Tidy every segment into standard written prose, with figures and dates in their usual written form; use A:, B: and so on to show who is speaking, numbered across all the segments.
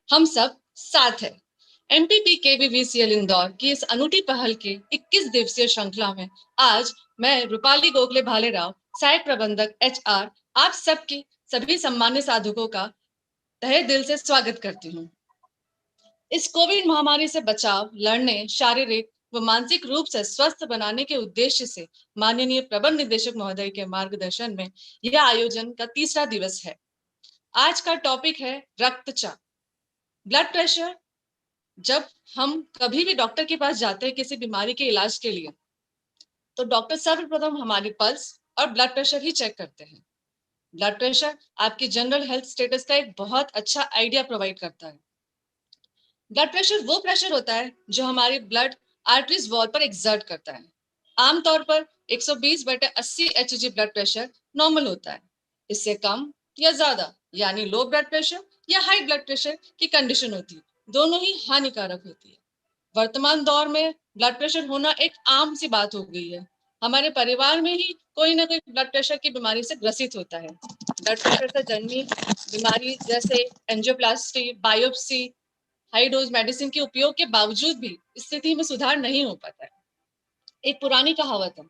A: हम सब साथ हैं। एमपीपी केवीवीसीएल इंदौर की इस अनूठी पहल के 21 दिवसीय श्रृंखला में आज मैं रूपाली गोखले भालेराव, सहायक प्रबंधक एचआर, आप सबकी सभी सम्मान्य साधकों का तहे दिल से स्वागत करती हूँ। इस कोविड महामारी से बचाव, लड़ने, शारीरिक व मानसिक रूप से स्वस्थ बनाने के उद्देश्य से माननीय प्रबंध निदेशक महोदय के मार्गदर्शन में यह आयोजन का तीसरा दिवस है। आज का टॉपिक है रक्तचाप, ब्लड प्रेशर। जब हम कभी भी डॉक्टर के पास जाते हैं किसी बीमारी के इलाज के लिए, तो डॉक्टर सर्वप्रथम हमारी पल्स और ब्लड प्रेशर ही चेक करते हैं। ब्लड प्रेशर आपकी जनरल हेल्थ स्टेटस का एक बहुत अच्छा आइडिया प्रोवाइड करता है। ब्लड प्रेशर वो प्रेशर होता है जो हमारी ब्लड आर्टरीज वॉल पर एक्सर्ट करता है। आमतौर पर 120/80 Hg ब्लड प्रेशर नॉर्मल होता है। इससे कम या ज्यादा यानी लो ब्लड प्रेशर या हाई ब्लड प्रेशर की कंडीशन होती है। दोनों ही हानिकारक होती है। वर्तमान दौर में ब्लड प्रेशर होना एक आम सी बात हो गई है। हमारे परिवार में ही कोई ना कोई ब्लड प्रेशर की बीमारी से ग्रसित होता है। ब्लड प्रेशर से जन्मी बीमारी जैसे angioplasty, biopsy, high dose medicine के उपयोग के बावजूद भी स्थिति में सुधार नहीं हो पाता है। एक पुरानी कहावत है,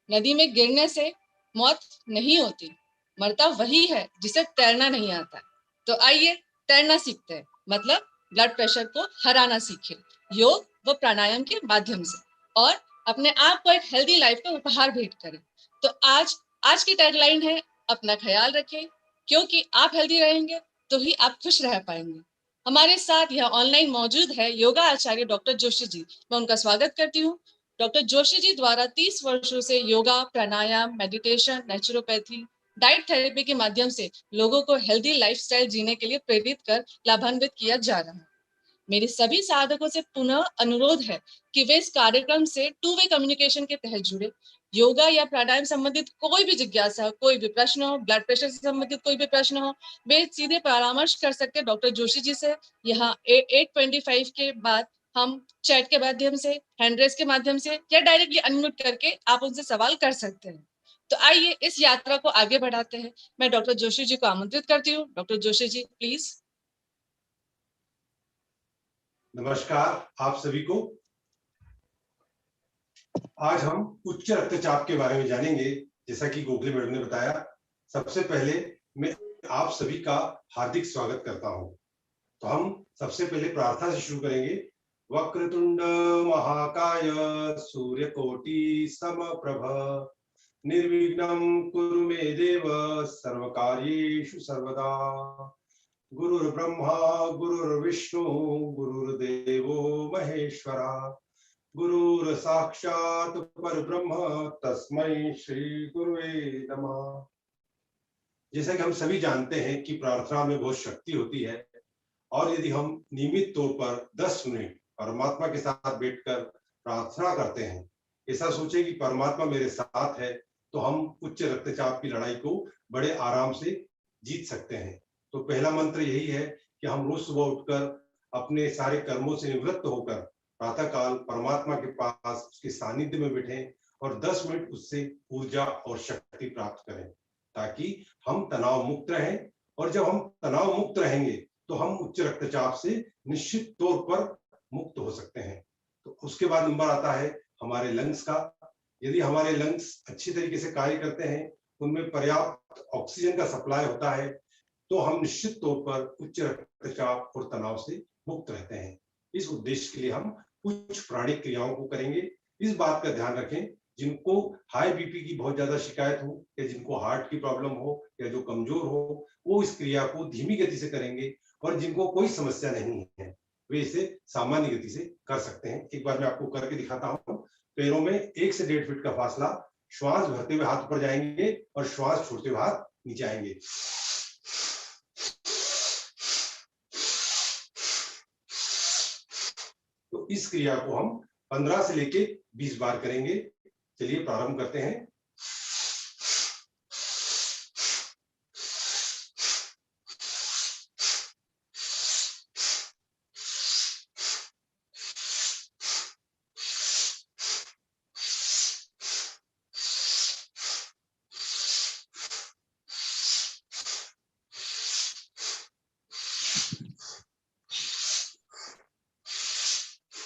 A: नदी में गिरने से मौत नहीं होती, मरता वही है जिसे तैरना नहीं आता। तो आइए तैरना सीखते हैं, मतलब ब्लड प्रेशर को हराना सीखें योग व प्राणायाम के माध्यम से, और अपने आप को एक हेल्दी लाइफ का उपहार भेंट करें। तो आज की टैगलाइन है, अपना ख्याल रखें, क्योंकि आप हेल्दी रहेंगे तो ही आप खुश रह पाएंगे। हमारे साथ यह ऑनलाइन मौजूद है योगा आचार्य डॉक्टर जोशी जी। मैं उनका स्वागत करती हूँ। डॉक्टर जोशी जी द्वारा 30 वर्षों से योगा, प्राणायाम, मेडिटेशन, नेचुरोपैथी, डाइट थेरेपी के माध्यम से लोगों को हेल्दी लाइफस्टाइल जीने के लिए प्रेरित कर लाभान्वित किया जा रहा है। मेरे सभी साधकों से पुनः अनुरोध है कि वे इस कार्यक्रम से टू वे कम्युनिकेशन के तहत जुड़े। योगा या प्राणायाम संबंधित कोई भी जिज्ञासा, कोई भी प्रश्न हो, ब्लड प्रेशर से संबंधित कोई भी प्रश्न हो, वे सीधे परामर्श कर सकते हैं डॉक्टर जोशी जी से। यहाँ 825 के बाद हम चैट के माध्यम से, हैंड रेस के माध्यम से या डायरेक्टली अनम्यूट करके आप उनसे सवाल कर सकते हैं। तो आइए इस यात्रा को आगे बढ़ाते हैं। मैं डॉक्टर जोशी जी को आमंत्रित करती हूँ। Doctor Joshi ji, please.
B: नमस्कार आप सभी को। आज हम उच्च रक्तचाप के बारे में जानेंगे। जैसा कि गोखले मैडम ने बताया, सबसे पहले मैं आप सभी का हार्दिक स्वागत करता हूं। तो हम सबसे पहले प्रार्थना से शुरू करेंगे। वक्रतुंड महाकाय सूर्यकोटि समप्रभ निर्विघ्नं कुरु मे देव सर्वकार्येषु सर्वदा। गुरुर्ब्रह्मा गुरुर्विष्णु गुरुर्देवो महेश्वरा गुरुर साक्षात परब्रह्म तस्मै श्री गुरुवे नमः। जैसा कि हम सभी जानते हैं कि प्रार्थना में बहुत शक्ति होती है, और यदि हम नियमित तौर पर 10 मिनट परमात्मा के साथ बैठकर प्रार्थना करते हैं, ऐसा सोचे कि परमात्मा मेरे साथ है, तो हम उच्च रक्तचाप की लड़ाई को बड़े आराम से जीत सकते हैं। तो पहला मंत्र यही है कि हम रोज सुबह उठकर अपने सारे कर्मों से निवृत्त होकर प्रातः काल परमात्मा के पास उसके सानिध्य में बैठें और 10 मिनट उससे ऊर्जा और शक्ति प्राप्त करें, ताकि हम तनाव मुक्त रहें। और जब हम तनाव मुक्त रहेंगे तो हम उच्च रक्तचाप से निश्चित तौर पर मुक्त हो सकते हैं। तो उसके बाद नंबर आता है हमारे लंग्स का। यदि हमारे लंग्स अच्छी तरीके से कार्य करते हैं, उनमें पर्याप्त ऑक्सीजन का सप्लाई होता है, तो हम निश्चित तौर पर उच्च रक्तचाप और तनाव से मुक्त रहते हैं। इस उद्देश्य के लिए हम कुछ प्राणिक क्रियाओं को करेंगे। इस बात का ध्यान रखें, जिनको हाई बीपी की बहुत ज्यादा शिकायत हो या जिनको हार्ट की प्रॉब्लम हो या जो कमजोर हो, वो इस क्रिया को धीमी गति से करेंगे, और जिनको कोई समस्या नहीं है वे इसे सामान्य गति से कर सकते हैं। एक बार मैं आपको करके दिखाता हूं। पैरों में 1 से 1.5 फीट का फासला, श्वास भरते हुए हाथ ऊपर जाएंगे और श्वास छोड़ते हुए हाथ नीचे आएंगे। तो इस क्रिया को हम 15 से लेके 20 बार करेंगे। चलिए प्रारंभ करते हैं।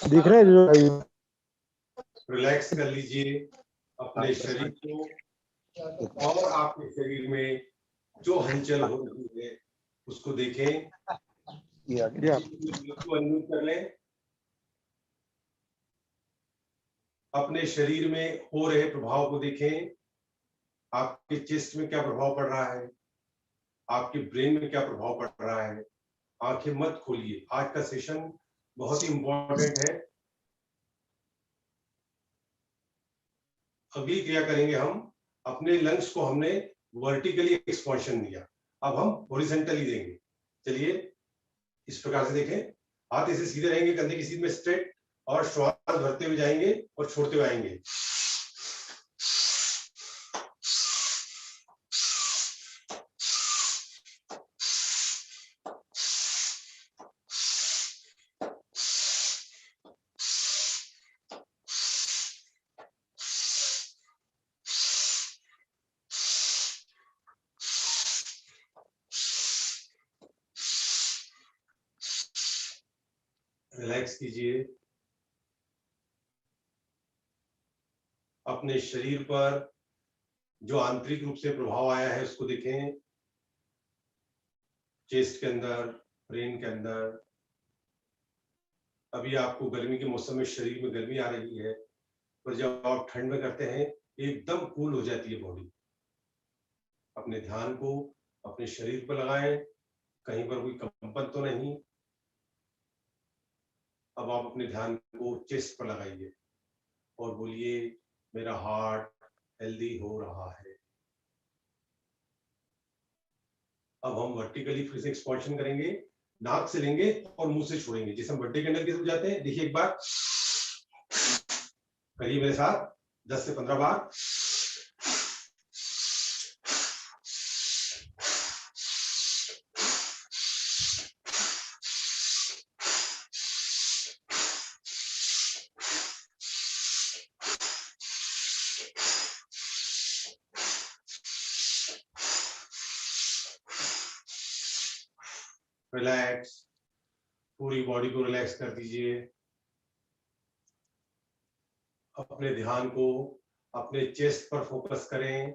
C: दिख रहा है जो
B: रिलैक्स कर लीजिए अपने शरीर को, और आपके शरीर में जो हलचल हो रही है उसको देखें। को अनम्यूट कर लें। अपने शरीर में हो रहे प्रभाव को देखें। आपके चेस्ट में क्या प्रभाव पड़ रहा है, आपके ब्रेन में क्या प्रभाव पड़ रहा है। आंखें मत खोलिए, आज का सेशन बहुत ही इंपॉर्टेंट है। अगली क्रिया करेंगे हम, अपने लंग्स को हमने वर्टिकली एक्सपांशन दिया, अब हम हॉरिजॉन्टली देंगे। चलिए इस प्रकार से देखें, हाथ ऐसे सीधे रहेंगे, कंधे की सीध में स्ट्रेट, और श्वास भरते हुए जाएंगे और छोड़ते हुए आएंगे। रिलैक्स कीजिए। अपने शरीर पर जो आंतरिक रूप से प्रभाव आया है उसको देखें। चेस्ट के अंदर, ब्रेन के अंदर। अभी आपको गर्मी के मौसम में शरीर में गर्मी आ रही है, पर जब आप ठंड में करते हैं एकदम कूल हो जाती है बॉडी। अपने ध्यान को अपने शरीर पर लगाएं, कहीं पर कोई कंपन तो नहीं। अब आप अपने ध्यान को चेस्ट पर लगाइए और बोलिए, मेरा हार्ट हेल्दी हो रहा है। अब हम वर्टिकली फिर से एक्सपांशन करेंगे, नाक से लेंगे और मुंह से छोड़ेंगे, जिसे हम बर्थडे कैंडल के साथ जाते हैं। देखिए एक बार करिए मेरे साथ 10 से 15 बार। रिलैक्स, पूरी बॉडी को रिलैक्स कर दीजिए। अपने ध्यान को अपने चेस्ट पर फोकस करें,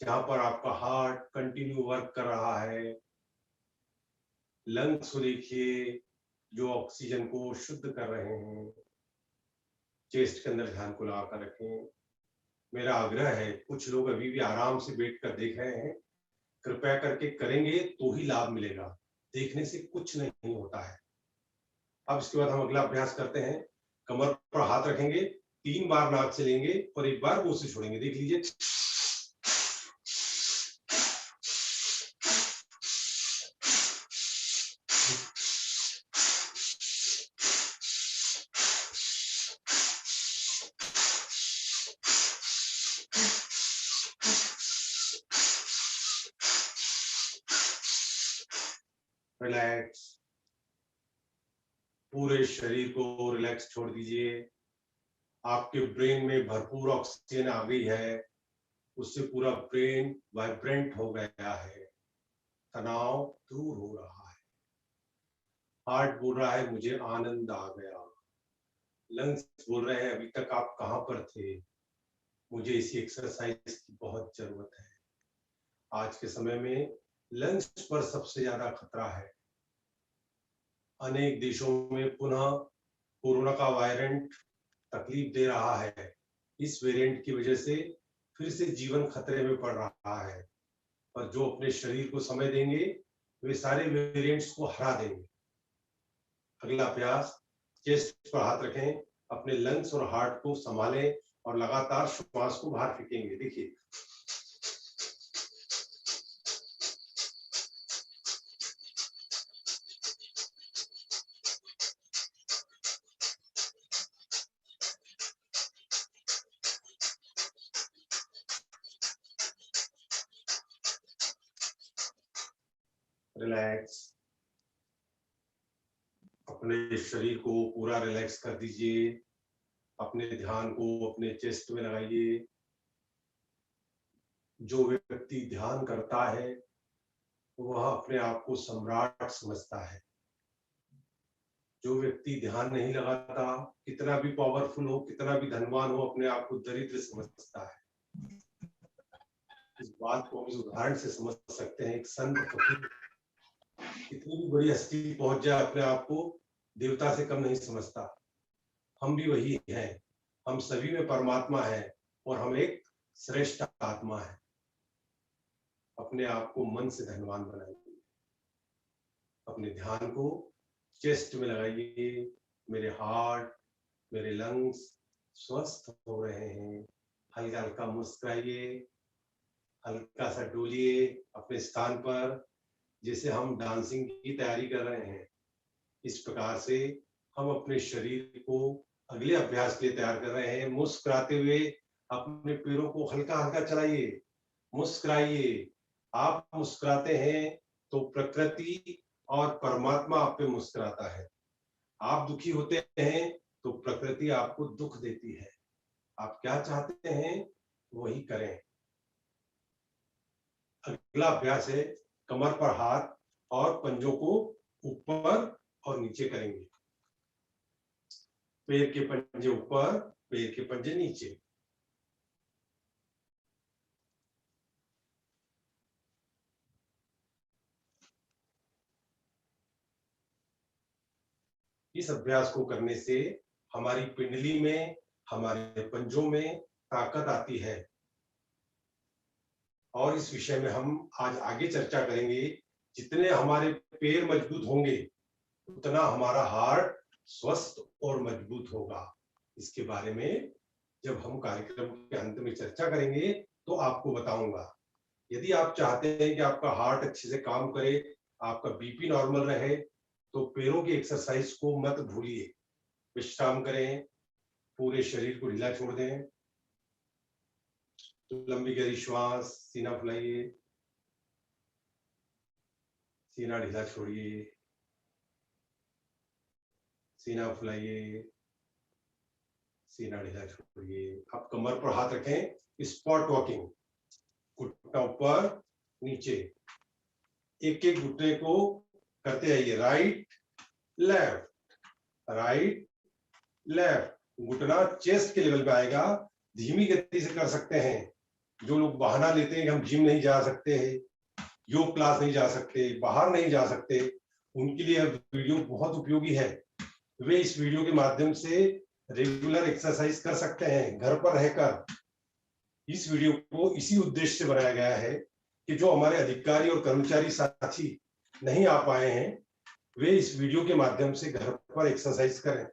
B: जहां पर आपका हार्ट कंटिन्यू वर्क कर रहा है। लंग्स को देखिए जो ऑक्सीजन को शुद्ध कर रहे हैं। चेस्ट के अंदर ध्यान को लगा कर रखें। मेरा आग्रह है, कुछ लोग अभी भी आराम से बैठ कर देख रहे हैं, कृपया करके करेंगे तो ही लाभ मिलेगा, देखने से कुछ नहीं होता है। अब इसके बाद हम अगला अभ्यास करते हैं। कमर पर हाथ रखेंगे, 3 बार नाक से लेंगे और 1 बार मुंह से छोड़ेंगे। देख लीजिए। रिलैक्स, पूरे शरीर को रिलैक्स छोड़ दीजिए। आपके ब्रेन में भरपूर ऑक्सीजन आ गई है, उससे पूरा ब्रेन वाइब्रेंट हो गया है, तनाव दूर हो रहा है। हार्ट बोल रहा है मुझे आनंद आ गया। लंग्स बोल रहे हैं अभी तक आप कहां पर थे, मुझे इसी एक्सरसाइज की बहुत जरूरत है। आज के समय में लंग्स पर सबसे ज्यादा खतरा है। अनेक देशों में पुनः कोरोना का वायरेंट तकलीफ दे रहा है। इस वेरिएंट की वजह से फिर से जीवन खतरे में पड़ रहा है, पर जो अपने शरीर को समय देंगे वे सारे वेरिएंट्स को हरा देंगे। अगला अभ्यास, चेस्ट पर हाथ रखें, अपने लंग्स और हार्ट को संभालें और लगातार श्वास को बाहर फेंकेंगे। देखिए रिलैक्स, अपने शरीर को पूरा रिलैक्स कर दीजिए। अपने ध्यान को अपने चेस्ट में लगाइए। जो व्यक्ति ध्यान करता है वह अपने आप को सम्राट समझता है। जो व्यक्ति ध्यान नहीं लगाता, कितना भी पावरफुल हो, कितना भी धनवान हो, अपने आप को दरिद्र समझता है। इस बात को हम इस उदाहरण से समझ सकते हैं। एक संत फकीर कितनी भी बड़ी हस्ती पहुंच जाए, अपने आप को देवता से कम नहीं समझता। हम भी वही हैं, हम सभी में परमात्मा है और हम एक श्रेष्ठ आत्मा है। अपने आप को मन से धनवान बनाइए, अपने ध्यान को चेस्ट में लगाइए। मेरे हार्ट, मेरे लंग्स स्वस्थ हो रहे हैं। हल्का हल्का मुस्कुराइए, हल्का सा डोलिए अपने स्थान पर, जैसे हम डांसिंग की तैयारी कर रहे हैं। इस प्रकार से हम अपने शरीर को अगले अभ्यास के लिए तैयार कर रहे हैं। मुस्कुराते हुए अपने पैरों को हल्का हल्का चलाइए, मुस्कुराइए। आप मुस्कुराते हैं तो प्रकृति और परमात्मा आप पे मुस्कुराता है। आप दुखी होते हैं तो प्रकृति आपको दुख देती है। आप क्या चाहते हैं वही करें। अगला अभ्यास है कमर पर हाथ और पंजों को ऊपर और नीचे करेंगे। पैर के पंजे ऊपर, पैर के पंजे नीचे। इस अभ्यास को करने से हमारी पिंडली में, हमारे पंजों में ताकत आती है। और इस विषय में हम आज आगे चर्चा करेंगे। जितने हमारे पैर मजबूत होंगे उतना हमारा हार्ट स्वस्थ और मजबूत होगा। इसके बारे में जब हम कार्यक्रम के अंत में चर्चा करेंगे तो आपको बताऊंगा। यदि आप चाहते हैं कि आपका हार्ट अच्छे से काम करे, आपका बीपी नॉर्मल रहे, तो पैरों की एक्सरसाइज को मत भूलिए। विश्राम करें, पूरे शरीर को ढीला छोड़ दें। लंबी गहरी श्वास, सीना फुलाइए, सीना ढीला छोड़िए, सीना फुलाइए, सीना ढीला छोड़िए। अब कमर पर हाथ रखें, स्पॉट वॉकिंग, घुटना ऊपर नीचे। एक एक घुटने को करते आइए, राइट लेफ्ट, राइट लेफ्ट। घुटना चेस्ट के लेवल पे आएगा। धीमी गति से कर सकते हैं। जो लोग बहाना लेते हैं कि हम जिम नहीं जा सकते हैं, योग क्लास नहीं जा सकते, बाहर नहीं जा सकते, उनके लिए वीडियो बहुत उपयोगी है। वे इस वीडियो के माध्यम से रेगुलर एक्सरसाइज कर सकते हैं घर पर रहकर। इस वीडियो को इसी उद्देश्य से बनाया गया है कि जो हमारे अधिकारी और कर्मचारी साथी नहीं आ पाए हैं, वे इस वीडियो के माध्यम से घर पर एक्सरसाइज करें।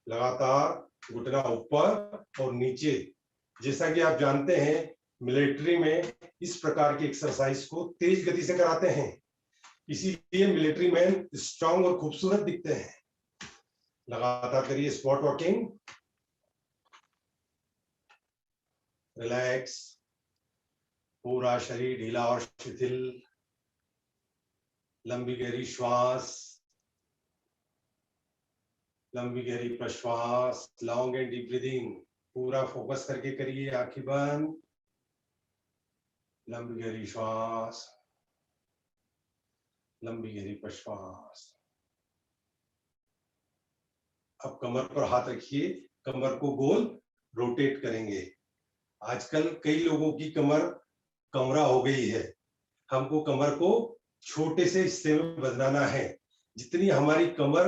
B: लगातार घुटना ऊपर और नीचे। जैसा कि आप जानते हैं, मिलिट्री में इस प्रकार की एक्सरसाइज को तेज गति से कराते हैं, इसीलिए मिलिट्री मैन स्ट्रांग और खूबसूरत दिखते हैं। लगातार करिए स्पॉट वॉकिंग। रिलैक्स, पूरा शरीर ढीला और शिथिल। लंबी गहरी श्वास, लंबी गहरी प्रश्वास, लॉन्ग एंड डीप ब्रीदिंग। पूरा फोकस करके करिए, आंखें बंद। लंबी गहरी श्वास, लंबी गहरी प्रश्वास। अब कमर पर हाथ रखिए, कमर को गोल रोटेट करेंगे। आजकल कई लोगों की कमर कमरा हो गई है। हमको कमर को छोटे से हिस्से में बदलाना है। जितनी हमारी कमर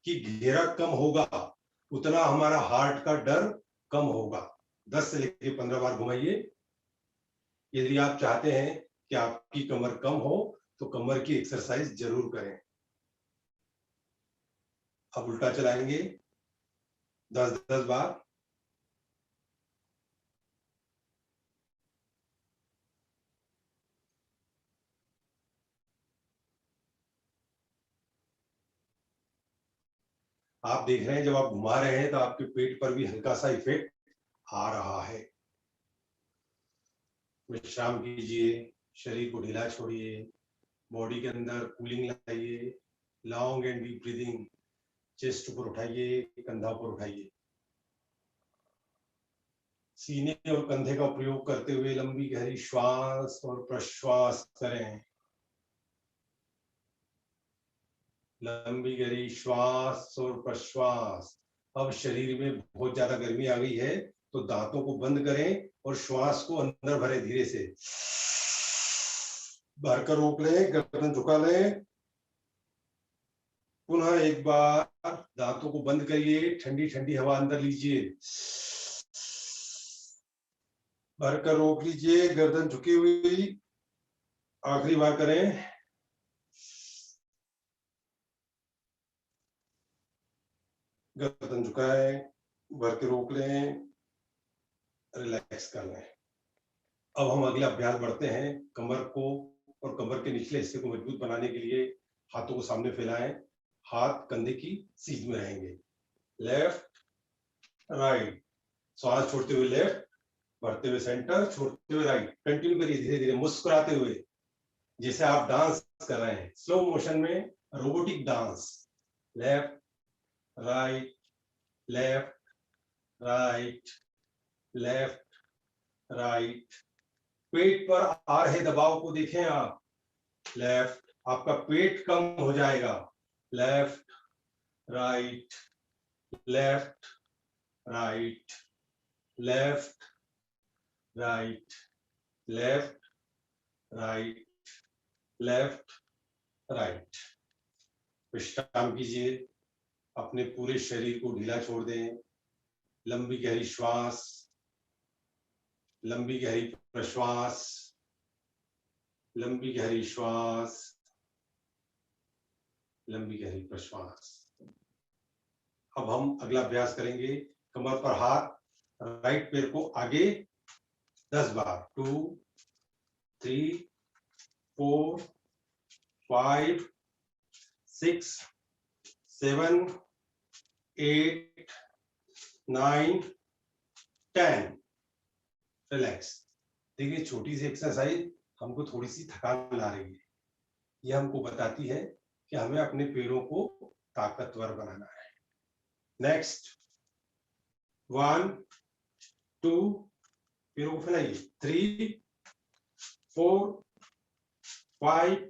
B: की घेरा कम होगा, उतना हमारा हार्ट का डर कम होगा। 10 से लेकर 15 बार घुमाइए। यदि आप चाहते हैं कि आपकी कमर कम हो तो कमर की एक्सरसाइज जरूर करें। अब उल्टा चलाएंगे 10-10 बार। आप देख रहे हैं जब आप घुमा रहे हैं तो आपके पेट पर भी हल्का सा इफेक्ट आ रहा है। विश्राम कीजिए, शरीर को ढीला छोड़िए, बॉडी के अंदर कूलिंग लाइए। Long and deep breathing. Chest ऊपर उठाइए, कंधा ऊपर उठाइए। सीने और कंधे का प्रयोग करते हुए लंबी गहरी श्वास और प्रश्वास करें। लंबी गहरी श्वास और प्रश्वास। अब शरीर में बहुत ज्यादा गर्मी आ गई है तो दांतों को बंद करें और श्वास को अंदर भरें धीरे से। भरकर रोक लें, गर्दन झुका लें। पुनः एक बार दांतों को बंद करिए, ठंडी ठंडी हवा अंदर लीजिए। भरकर रोक लीजिए, गर्दन झुकी हुई। आखिरी बार करें। गर्दन झुकाएं, भर के रोक लें, रिलैक्स कर लें। अब हम अगला अभ्यास बढ़ते हैं। कमर को और कमर के निचले हिस्से को मजबूत बनाने के लिए हाथों को सामने फैलाएं। हाथ कंधे की सीध में रहेंगे। लेफ्ट राइट, श्वास छोड़ते हुए लेफ्ट, बढ़ते हुए सेंटर, छोड़ते हुए राइट। कंटिन्यू करिए धीरे धीरे मुस्कुराते हुए, जैसे आप डांस कर रहे हैं, स्लो मोशन में, robotic dance. Left right, left right, left right. पेट पर आ रहे दबाव को देखें आप। लेफ्ट, आपका पेट कम हो जाएगा। Left right, left right, left right, left right, left right. विश्राम कीजिए, अपने पूरे शरीर को ढीला छोड़ दें। लंबी गहरी श्वास, लंबी गहरी प्रश्वास, लंबी गहरी श्वास, लंबी गहरी प्रश्वास। अब हम अगला अभ्यास करेंगे। कमर पर हाथ, राइट पैर को आगे 10 बार। 2 3 4 5 6 7 8 9 10। रिलैक्स। देखिए, छोटी सी एक्सरसाइज हमको थोड़ी सी थकान ला रही है। यह हमको बताती है कि हमें अपने पैरों को ताकतवर बनाना है। नेक्स्ट, 1 2, पैरों को फैलाइए। 3 4 5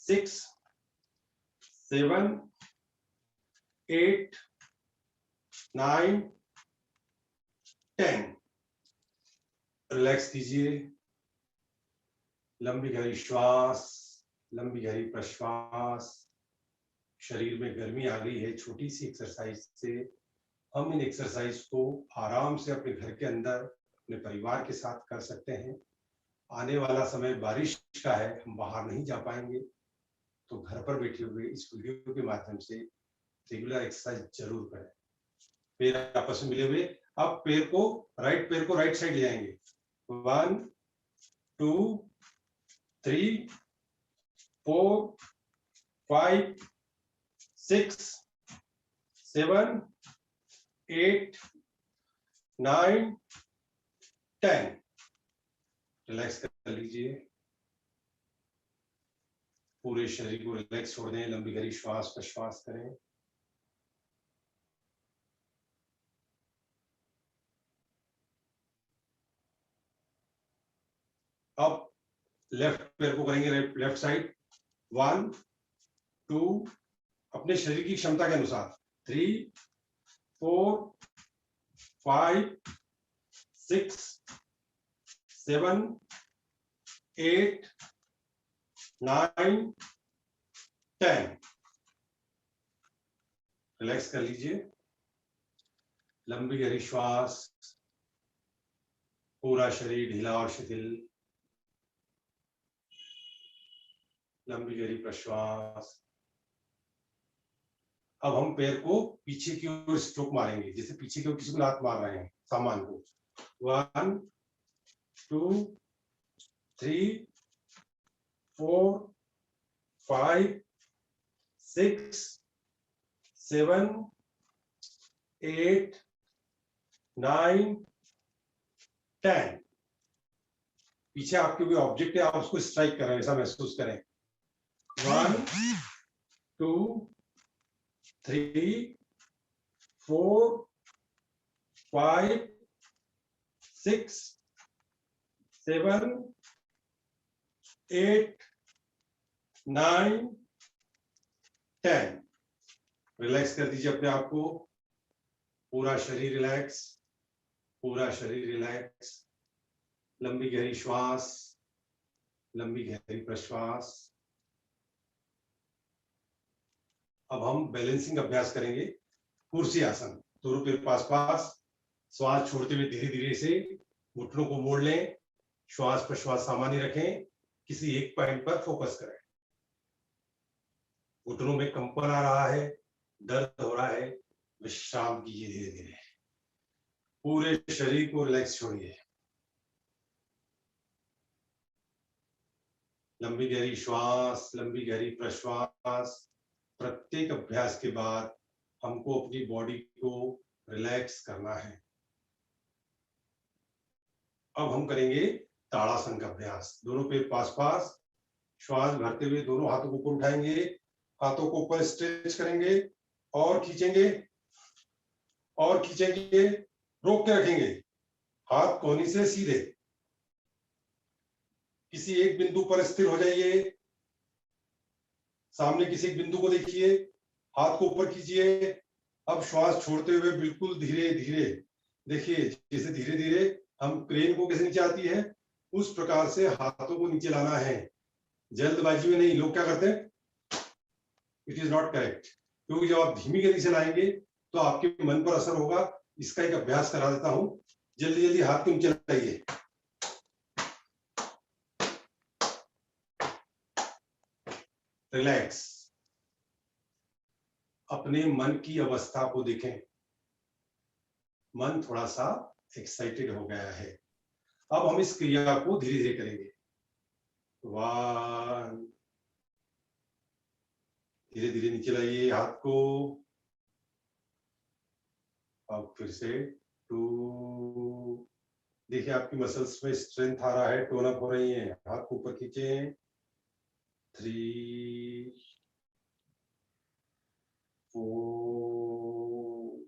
B: 6 7 8 9 10। रिलैक्स कीजिए, लंबी गहरी श्वास, लंबी गहरी प्रश्वास। शरीर में गर्मी आ गई है छोटी सी एक्सरसाइज से। हम इन एक्सरसाइज को आराम से अपने घर के अंदर अपने परिवार के साथ कर सकते हैं। आने वाला समय बारिश का है, हम बाहर नहीं जा पाएंगे, तो घर पर बैठे हुए इस वीडियो के माध्यम से रेगुलर एक्सरसाइज जरूर करें। पैर आपस में मिले हुए। अब पैर को राइट साइड ले आएंगे। 1 2 3 4 5 6 7 8 9 10। रिलैक्स कर लीजिए, पूरे शरीर को रिलैक्स छोड़ दें। लंबी गहरी श्वास प्रश्वास करें। अब लेफ्ट पैर को करेंगे लेफ्ट साइड। 1 2, अपने शरीर की क्षमता के अनुसार। 3 4 5 6 7 8 9 10। रिलैक्स कर लीजिए, लंबी गहरी श्वास, पूरा शरीर ढीला और शिथिल। लंबी गहरी प्रश्वास। अब हम पैर को पीछे की ओर स्ट्रोक मारेंगे, जैसे पीछे की ओर किसी को लात मार रहे हैं सामान को। 1 2 3 4 5 6 7 8 9 10। पीछे आपके कोई ऑब्जेक्ट है, आप उसको स्ट्राइक कर रहे हैं, ऐसा महसूस करें। 1 2 3 4 5 6 7 8 9 10। रिलैक्स कर दीजिए अपने आप को, पूरा शरीर रिलैक्स, पूरा शरीर रिलैक्स। लंबी गहरी श्वास, लंबी गहरी प्रश्वास। अब हम बैलेंसिंग अभ्यास करेंगे। कुर्सी आसन, दोनों पैर पास पास, श्वास छोड़ते हुए धीरे धीरे से घुटनों को मोड़ लें, श्वास प्रश्वास सामान्य रखें, किसी एक पॉइंट पर फोकस करें। घुटनों में कंपन आ रहा है, दर्द हो रहा है, विश्राम कीजिए धीरे धीरे। पूरे शरीर को रिलैक्स छोड़िए। लंबी गहरी श्वास, लंबी गहरी प्रश्वास। प्रत्येक अभ्यास के बाद हमको अपनी बॉडी को रिलैक्स करना है। अब हम करेंगे ताड़ासन का अभ्यास। दोनों पैर पास पास, श्वास भरते हुए दोनों हाथों को ऊपर उठाएंगे, हाथों को ऊपर स्ट्रेच करेंगे और खींचेंगे और खींचेंगे, रोक के रखेंगे। हाथ कोहनी से सीधे, किसी एक बिंदु पर स्थिर हो जाइए। सामने किसी एक बिंदु को देखिए, हाथ को ऊपर कीजिए। अब श्वास छोड़ते हुए बिल्कुल धीरे धीरे, देखिए जैसे धीरे धीरे हम क्रेन को कैसे नीचे आती है, उस प्रकार से हाथों को नीचे लाना है। जल्दबाजी में नहीं। लोग क्या करते हैं, इट इज नॉट करेक्ट, क्योंकि जब आप धीमी गति से लाएंगे तो आपके मन पर असर होगा। इसका एक अभ्यास करा देता हूं। जल्दी जल्दी हाथ को नीचे लाइए। रिलैक्स। अपने मन की अवस्था को देखें। मन थोड़ा सा एक्साइटेड हो गया है। अब हम इस क्रिया को धीरे धीरे करेंगे। 1, धीरे धीरे नीचे लाइए हाथ को। अब फिर से 2, देखिए आपकी मसल्स में स्ट्रेंथ आ रहा है, टोन अप हो रही है। हाथ को ऊपर खींचें। 3, 4,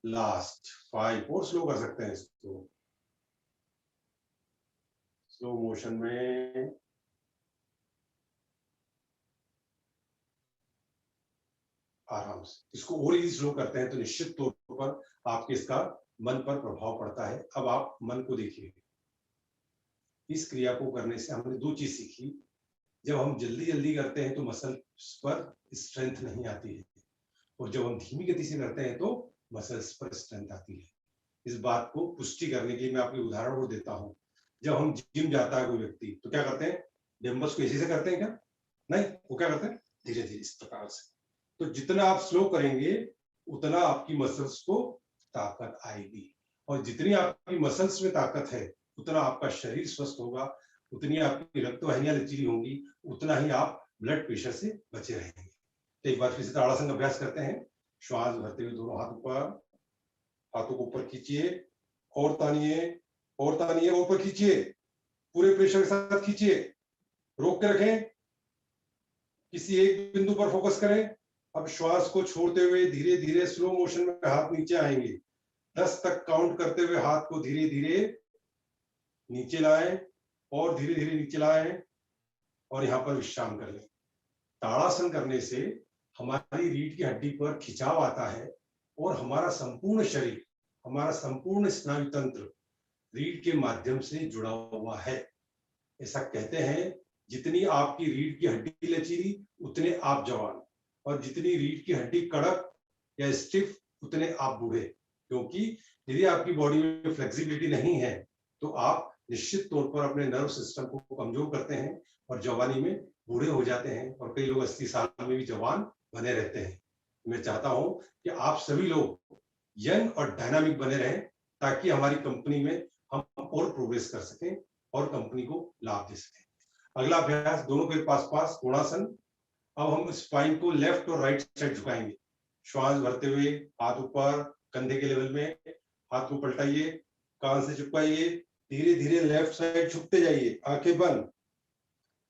B: लास्ट 5। और स्लो कर सकते हैं इसको, स्लो मोशन में। आराम से इसको और ही स्लो करते हैं तो निश्चित तौर पर आपके इसका मन पर प्रभाव पड़ता है। अब आप मन को देखिए। इस क्रिया को करने से हमने 2 चीज सीखी। जब हम जल्दी जल्दी करते हैं तो मसल्स पर स्ट्रेंथ नहीं आती है, और जब हम धीमी गति से करते हैं तो मसल्स पर स्ट्रेंथ आती है। इस बात को पुष्टि करने के लिए मैं आपको उदाहरण और देता हूं। जब हम जिम जाता है कोई व्यक्ति तो क्या करते हैं, डंबल्स को ऐसे से करते हैं क्या? नहीं, वो क्या करते हैं, धीरे धीरे इस प्रकार से। तो जितना आप स्लो करेंगे उतना आपकी मसल्स को ताकत आएगी, और जितनी आपकी मसल्स में ताकत है उतना आपका शरीर स्वस्थ होगा, उतनी आपकी रक्त वाहिनियां लचीली होंगी, उतना ही आप ब्लड प्रेशर से बचे रहेंगे। तो एक बार फिर से ताड़ासन का अभ्यास करते हैं। श्वास भरते हुए दोनों हाथ ऊपर, हाथों को ऊपर खींचिए और तानिए और तानिए, और ऊपर खींचिए, पूरे प्रेशर के साथ खींचिए, रोक के रखें, किसी एक बिंदु पर फोकस करें। अब श्वास को छोड़ते हुए धीरे धीरे स्लो मोशन में हाथ नीचे आएंगे। 10 तक काउंट करते हुए हाथ को धीरे धीरे नीचे लाएं और धीरे धीरे नीचे लाएं और यहां पर विश्राम कर लें। ताड़ासन करने से हमारी रीढ़ की हड्डी पर खिंचाव आता है और हमारा संपूर्ण शरीर, हमारा संपूर्ण स्नायु तंत्र रीढ़ के माध्यम से जुड़ा हुआ है। ऐसा कहते हैं, जितनी आपकी रीढ़ की हड्डी लचीली उतने आप जवान, और जितनी रीढ़ की हड्डी कड़क या स्टिफ उतने आप बूढ़े। क्योंकि यदि आपकी बॉडी में फ्लेक्सिबिलिटी नहीं है तो आप निश्चित तौर पर अपने नर्व सिस्टम को कमजोर करते हैं और जवानी में बूढ़े हो जाते हैं, और कई लोग 80 साल में भी जवान बने रहते हैं। मैं चाहता हूं कि आप सभी लोग यंग और डायनामिक बने रहें, ताकि हमारी कंपनी में हम और प्रोग्रेस कर सकें और कंपनी को लाभ दे सकें। अगला अभ्यास, दोनों के पास पास कोणासन। अब हम स्पाइन को लेफ्ट और राइट साइड झुकाएंगे। श्वास भरते हुए हाथ ऊपर कंधे के लेवल में, हाथ को पलटाइए, कान से चिपकाइए, धीरे धीरे लेफ्ट साइड झुकते जाइए, आंखें बंद।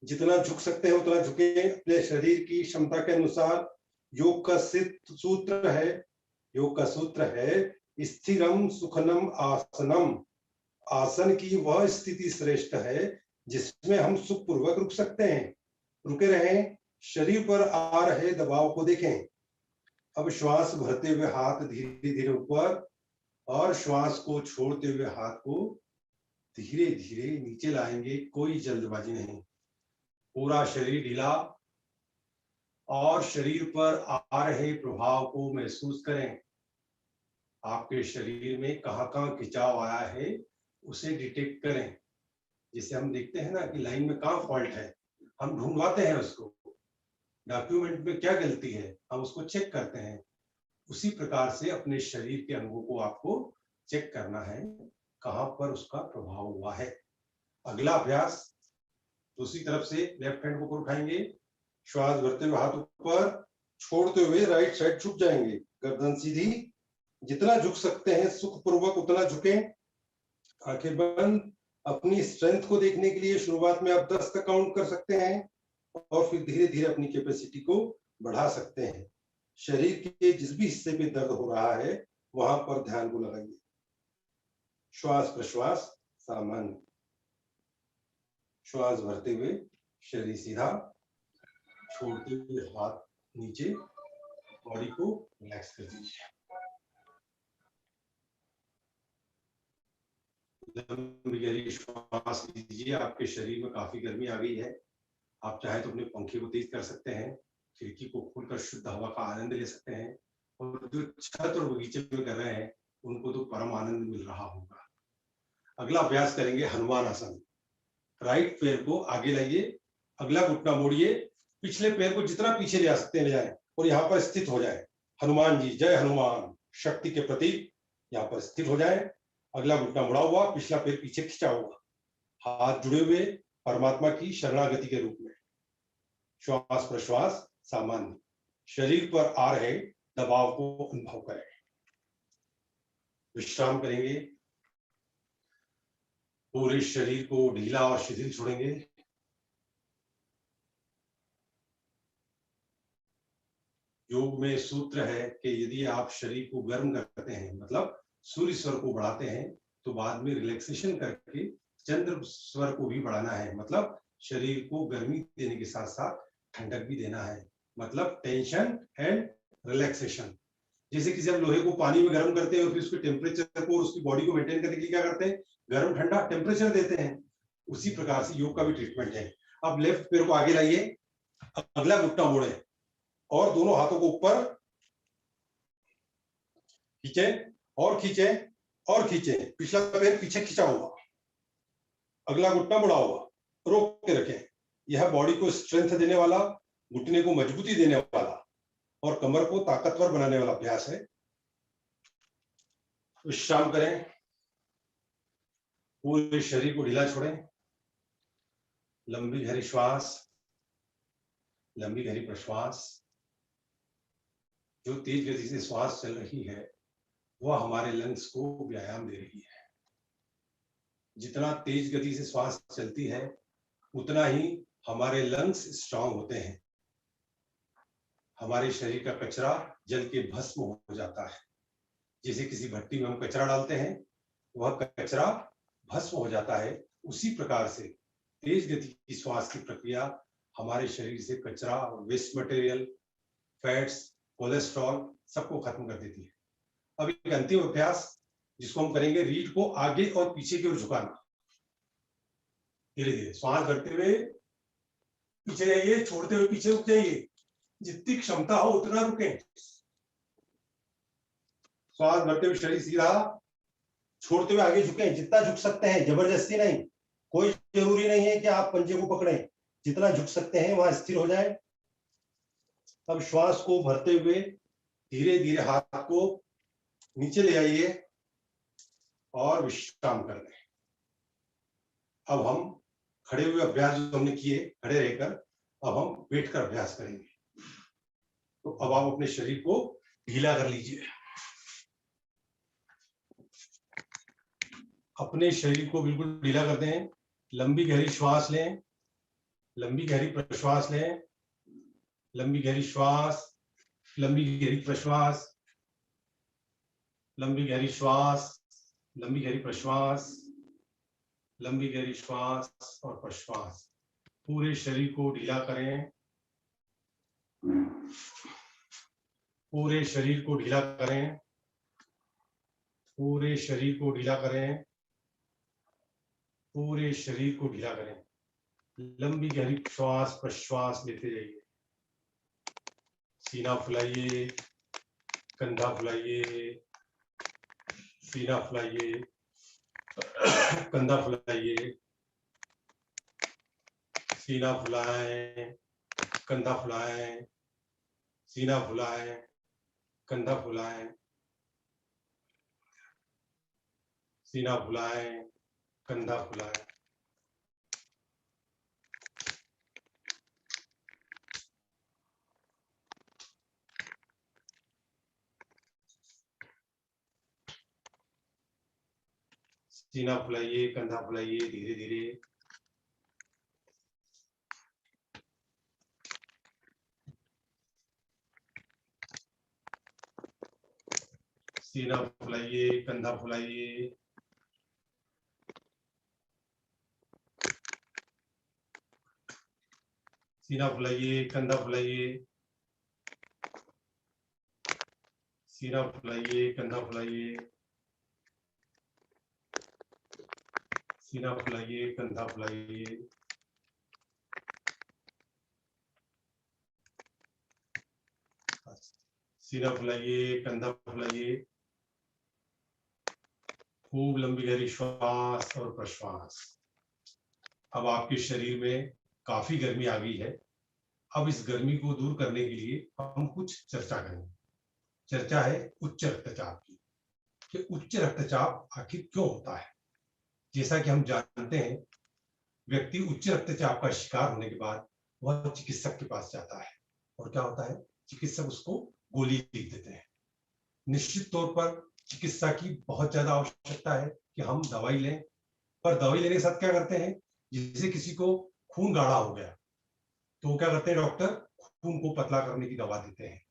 B: जितना झुक सकते हैं उतना झुके, अपने शरीर की क्षमता के अनुसार। योग का सूत्र है, योग का सूत्र है स्थिरम सुखनम आसनम। आसन की वह स्थिति श्रेष्ठ है जिसमें हम सुखपूर्वक रुक सकते हैं। रुके रहें, शरीर पर आ रहे दबाव को देखें। अब श्वास भरते हुए हाथ धीरे धीरे ऊपर और श्वास को छोड़ते हुए हाथ को धीरे धीरे नीचे लाएंगे। कोई जल्दबाजी नहीं, पूरा शरीर ढीला और शरीर पर आ रहे प्रभाव को महसूस करें। आपके शरीर में कहाँ खिंचाव आया है उसे डिटेक्ट करें। जिसे हम देखते हैं ना कि लाइन में कहाँ फॉल्ट है, हम ढूंढवाते हैं उसको। डॉक्यूमेंट में क्या गलती है हम उसको चेक करते हैं। उसी प्रकार से अपने शरीर के अंगों को आपको चेक करना है, कहाँ पर उसका प्रभाव हुआ है। अगला अभ्यास, दूसरी तरफ से लेफ्ट हैंड को ऊपर उठाएंगे, श्वास भरते हुए हाथ ऊपर, छोड़ते हुए राइट साइड झुक जाएंगे। गर्दन सीधी, जितना झुक सकते हैं सुखपूर्वक उतना झुकें। आंखें बंद। अपनी स्ट्रेंथ को देखने के लिए शुरुआत में आप 10 तक काउंट कर सकते हैं और फिर धीरे धीरे अपनी कैपेसिटी को बढ़ा सकते हैं। शरीर के जिस भी हिस्से पे दर्द हो रहा है वहां पर ध्यान को लगाइए। श्वास प्रश्वास सामान्य। श्वास भरते हुए शरीर सीधा, छोड़ते हुए हाथ नीचे, बॉडी को रिलैक्स कर दीजिए। गहरी श्वास लीजिए। आपके शरीर में काफी गर्मी आ गई है। आप चाहे तो अपने पंखे को तेज कर सकते हैं, खिड़की को खोलकर शुद्ध हवा का आनंद ले सकते हैं। और जो छत और बगीचे में कर रहे हैं उनको तो परम आनंद मिल रहा होगा। अगला अभ्यास करेंगे हनुमान आसन। राइट पैर को आगे लाइए, अगला घुटना मोड़िए, पिछले पैर को जितना पीछे ले आ सकते हैं ले जाएं और यहाँ पर स्थित हो जाए। हनुमान जी जय हनुमान, शक्ति के प्रतीक, यहाँ पर स्थित हो जाए। अगला घुटना मुड़ा हुआ, पिछला पैर पीछे खिंचा हुआ, हाथ जुड़े हुए परमात्मा की शरणागति के रूप में। श्वास प्रश्वास सामान्य। शरीर पर आ रहे दबाव को अनुभव करें। विश्राम करेंगे, पूरे शरीर को ढीला और शिथिल छोड़ेंगे। योग में सूत्र है कि यदि आप शरीर को गर्म करते हैं, मतलब सूर्य स्वर को बढ़ाते हैं, तो बाद में रिलैक्सेशन करके चंद्र स्वर को भी बढ़ाना है। मतलब शरीर को गर्मी देने के साथ साथ ठंडक भी देना है। मतलब टेंशन एंड रिलैक्सेशन। जैसे किसी हम लोहे को पानी में गर्म करते हैं और फिर उसके टेम्परेचर को, उसकी बॉडी को मेंटेन करने के लिए क्या करते हैं, गर्म ठंडा टेम्परेचर देते हैं। उसी प्रकार से योग का भी ट्रीटमेंट है। अब लेफ्ट पैर को आगे लाइए, अगला घुटना मोड़े और दोनों हाथों को ऊपर खींचे और खींचे और खींचे। पिछला पैर पीछे खींचा हुआ, अगला घुटना मुड़ा हुआ, रोक के रखें। यह बॉडी को स्ट्रेंथ देने वाला, घुटने को मजबूती देने वाला और कमर को ताकतवर बनाने वाला अभ्यास है। विश्राम करें, पूरे शरीर को ढीला छोड़ें। लंबी गहरी श्वास, लंबी गहरी प्रश्वास। जो तेज गति से श्वास चल रही है वह हमारे लंग्स को व्यायाम दे रही है। जितना तेज गति से श्वास चलती है उतना ही हमारे लंग्स स्ट्रांग होते हैं। हमारे शरीर का कचरा जल के भस्म हो जाता है। जैसे किसी भट्टी में हम कचरा डालते हैं, वह कचरा भस्म हो जाता है। उसी प्रकार से तेज गति की श्वास की प्रक्रिया हमारे शरीर से कचरा, वेस्ट मटेरियल, फैट्स, कोलेस्ट्रॉल सबको खत्म कर देती है। अब एक अंतिम अभ्यास जिसको हम करेंगे, रीढ़ को आगे और पीछे की ओर झुकाना। धीरे धीरे श्वास भरते हुए पीछे जाइए, छोड़ते हुए पीछे रुक जाइए। जितनी क्षमता हो उतना रुकें। श्वास भरते हुए शरीर सीधा, छोड़ते हुए आगे झुकें। जितना झुक सकते हैं, जबरदस्ती नहीं। कोई जरूरी नहीं है कि आप पंजे को पकड़ें। जितना झुक सकते हैं वहां स्थिर हो जाए। अब श्वास को भरते हुए धीरे धीरे हाथ को नीचे ले आइए और विश्राम कर दें। अब हम खड़े हुए अभ्यास जो हमने किए खड़े रहकर, अब हम बैठकर अभ्यास करेंगे। तो अब आप अपने शरीर को ढीला कर लीजिए। अपने शरीर को बिल्कुल ढीला कर दें। लंबी गहरी श्वास लें, लंबी गहरी प्रश्वास लें, लंबी गहरी श्वास, लंबी गहरी प्रश्वास, लंबी गहरी श्वास, लंबी गहरी प्रश्वास। लंबी गहरी श्वास और प्रश्वास। पूरे शरीर को ढीला करें, पूरे शरीर को ढीला करें, पूरे शरीर को ढीला करें, पूरे शरीर को ढीला करें। लंबी गहरी श्वास प्रश्वास लेते जाइए। सीना फुलाइए, कंधा फुलाइए, सीना फुलाइए, कंधा फुलाइए, सीना फुलाएं, कंधा फुलाएं, सीना फुलाएं, कंधा फुलाएं, सीना फुलाएं, कंधा फुलाएं। सीना फुलाइए, कंधा फुलाइए, धीरे धीरे। सीना फुलाइए, कंधा फुलाइए, सीना फुलाइए, कंधा फुलाइए, सीना फुलाइए, कंधा फुलाइए, सीना फुलाइए, कंधा फुलाइए। सीना फुलाइए, कंधा फुलाइए। खूब लंबी गहरी श्वास और प्रश्वास। अब आपके शरीर में काफी गर्मी आ गई है। अब इस गर्मी को दूर करने के लिए हम कुछ चर्चा करेंगे। चर्चा है उच्च रक्तचाप की, कि उच्च रक्तचाप आखिर क्यों होता है। जैसा कि हम जानते हैं, व्यक्ति उच्च रक्तचाप का शिकार होने के बाद वह चिकित्सक के पास जाता है, और क्या होता है, चिकित्सक उसको गोली लिख देते हैं। निश्चित तौर पर चिकित्सा की बहुत ज्यादा आवश्यकता है कि हम दवाई लें, पर दवाई लेने के साथ क्या करते हैं, जैसे किसी को खून गाढ़ा हो गया तो क्या करते हैं, डॉक्टर खून को पतला करने की दवा देते हैं।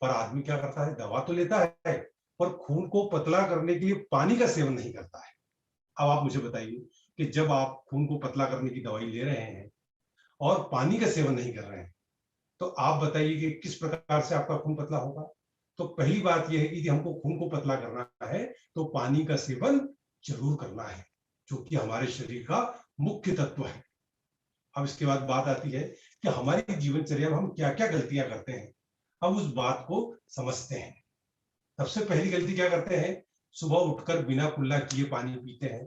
B: पर आदमी क्या करता है, दवा तो लेता है पर खून को पतला करने के लिए पानी का सेवन नहीं करता है। अब आप मुझे बताइए कि जब आप खून को पतला करने की दवाई ले रहे हैं और पानी का सेवन नहीं कर रहे हैं, तो आप बताइए कि किस प्रकार से आपका खून पतला होगा। तो पहली बात यह है कि हमको खून को पतला करना है तो पानी का सेवन जरूर करना है, जो कि हमारे शरीर का मुख्य तत्व है। अब इसके बाद बात आती है कि हमारी जीवनचर्या में हम क्या क्या गलतियां करते हैं। अब उस बात को समझते हैं। सबसे पहली गलती क्या करते हैं, सुबह उठकर बिना कुल्ला किए पानी पीते हैं,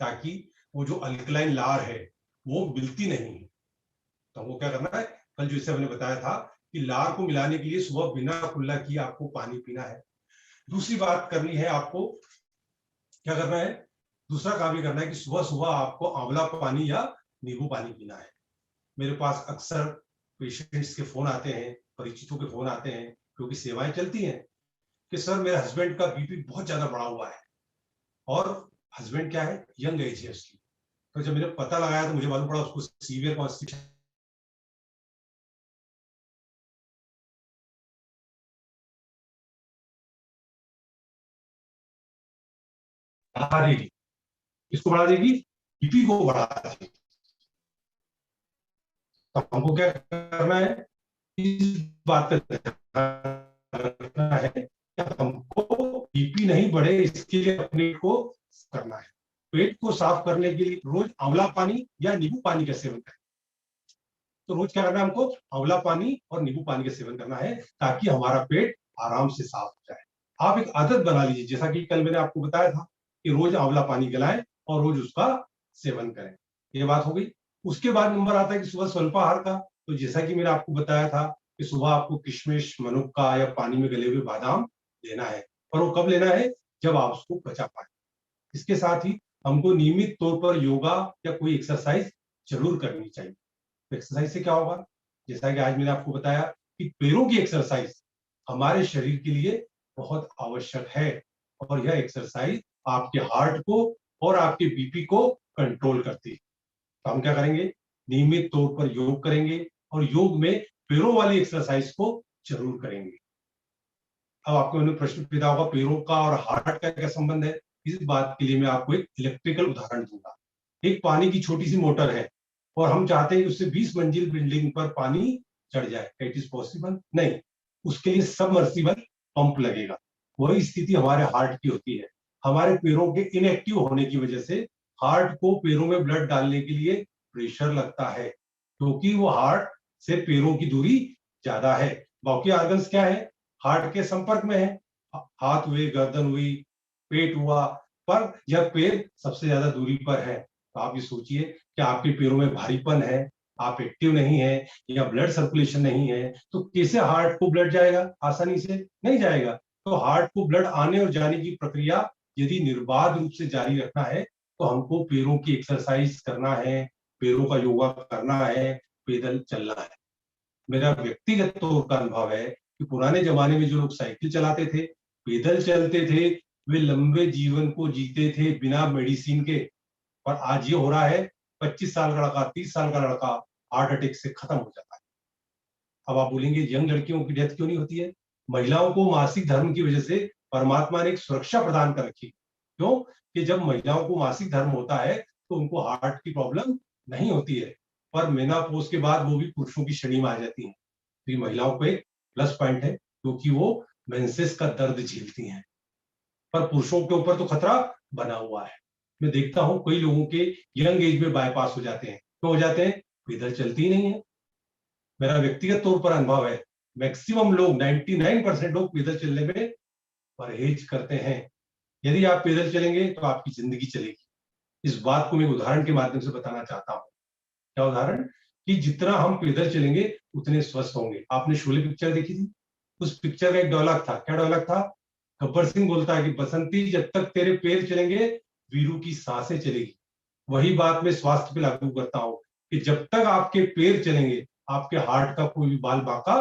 B: ताकि वो जो अल्कलाइन लार है वो मिलती नहीं है। तो वो क्या करना है, कल जैसे हमने बताया था कि लार को मिलाने के लिए सुबह बिना कुल्ला किए आपको पानी पीना है। दूसरी बात करनी है, आपको क्या करना है, दूसरा काम ये करना है कि सुबह सुबह आपको आंवला पानी या नींबू पानी पीना है। मेरे पास अक्सर पेशेंट्स के फोन आते हैं, परिचितों के फोन आते हैं, क्योंकि सेवाएं चलती हैं कि सर मेरे हस्बैंड का बीपी बहुत ज्यादा बढ़ा हुआ है, और हस्बैंड क्या है, यंग एज है उसकी। तो जब मैंने पता लगाया तो मुझे मालूम पड़ा उसको सीवियर कॉन्स्टिपेशन, बढ़ा देगी, इसको बढ़ा देगी, बीपी को बढ़ा देगी। तो हमको क्या करना है, इस बात का रखना है कि हमको बीपी नहीं बढ़े, इसके लिए अपने को करना है। पेट को साफ करने के लिए रोज आंवला पानी या नींबू पानी का सेवन करें। तो रोज क्या करना है, हमको आंवला पानी और नींबू पानी का सेवन करना है, ताकि हमारा पेट आराम से साफ हो जाए। आप एक आदत बना लीजिए, जैसा कि कल मैंने आपको बताया था कि रोज आंवला पानी गलाएं और रोज उसका सेवन करें। ये बात हो गई। उसके बाद नंबर आता है कि सुबह स्वल्पाहार का। तो जैसा कि मैंने आपको बताया था कि सुबह आपको किशमिश, मनुक्का या पानी में गले हुए बादाम लेना है, और वो कब लेना है, जब आप उसको पचा पाए। इसके साथ ही हमको नियमित तौर पर योगा या कोई एक्सरसाइज जरूर करनी चाहिए। तो एक्सरसाइज से क्या होगा, जैसा कि आज मैंने आपको बताया कि पैरों की एक्सरसाइज हमारे शरीर के लिए बहुत आवश्यक है, और यह एक्सरसाइज आपके हार्ट को और आपके बीपी को कंट्रोल करती है। तो हम क्या करेंगे, नियमित तौर पर योग करेंगे, और योग में पैरों वाली एक्सरसाइज को जरूर करेंगे। अब आपको मैंने प्रश्न पैदा होगा, पैरों का और हार्ट का क्या संबंध है। इस बात के लिए मैं आपको एक इलेक्ट्रिकल उदाहरण दूंगा। एक पानी की छोटी सी मोटर है और हम चाहते हैं कि उससे 20 मंजिल बिल्डिंग पर पानी चढ़ जाए, इट इज पॉसिबल नहीं। उसके लिए सबमर्सिबल पंप लगेगा। वही स्थिति हमारे हार्ट की होती है। हमारे पैरों के इनएक्टिव होने की वजह से हार्ट को पैरों में ब्लड डालने के लिए प्रेशर लगता है, क्योंकि वो हार्ट से पैरों की दूरी ज्यादा है। बाकी ऑर्गन्स क्या है, हार्ट के संपर्क में है, हाथ हुए, गर्दन हुई, पेट हुआ, पर यह पैर सबसे ज्यादा दूरी पर है। तो आप ये सोचिए कि आपके पैरों में भारीपन है, आप एक्टिव नहीं है या ब्लड सर्कुलेशन नहीं है, तो कैसे हार्ट को ब्लड जाएगा? आसानी से नहीं जाएगा। तो हार्ट को ब्लड आने और जाने की प्रक्रिया यदि निर्बाध रूप से जारी रखना है तो हमको पैरों की एक्सरसाइज करना है, पैरों का योगा करना है, पैदल चलना है। मेरा व्यक्तिगत तौर का अनुभव है कि पुराने जमाने में जो लोग साइकिल चलाते थे, पैदल चलते थे, वे लंबे जीवन को जीते थे बिना मेडिसिन के। और आज ये हो रहा है, 25 साल का लड़का, 30 साल का लड़का हार्ट अटैक से खत्म हो जाता है। अब आप बोलेंगे यंग लड़कियों की डेथ क्यों नहीं होती है? महिलाओं को मासिक धर्म की वजह से परमात्मा ने एक सुरक्षा प्रदान कर रखी। क्यों? कि जब महिलाओं को मासिक धर्म होता है तो उनको हार्ट की प्रॉब्लम नहीं होती है, पर मेनापोज के बाद वो भी पुरुषों की श्रेणी में आ जाती है। तो ये महिलाओं को एक प्लस पॉइंट है, क्योंकि वो मेंसेस का दर्द झेलती हैं। पर पुरुषों के ऊपर तो खतरा बना हुआ है। मैं देखता हूं कई लोगों के यंग एज में बाईपास हो जाते हैं। क्यों हो जाते हैं? पैदल चलती ही नहीं है। मेरा व्यक्तिगत तौर पर अनुभव है, मैक्सिमम लोग 99% लोग पैदल चलने में परहेज करते हैं। यदि आप पैदल चलेंगे तो आपकी जिंदगी चलेगी। इस बात को मैं उदाहरण के माध्यम से बताना चाहता हूँ। क्या उदाहरण? कि जितना हम पैदल चलेंगे उतने स्वस्थ होंगे। आपने शोले पिक्चर देखी थी? उस पिक्चर का एक डायलॉग था। क्या डायलॉग था? गब्बर सिंह बोलता है कि बसंती जब तक तेरे पैर चलेंगे वीरू की सांसें चलेगी। वही बात मैं स्वास्थ्य पे लागू करता हूँ कि जब तक आपके पैर चलेंगे आपके हार्ट का कोई भी बाल बांका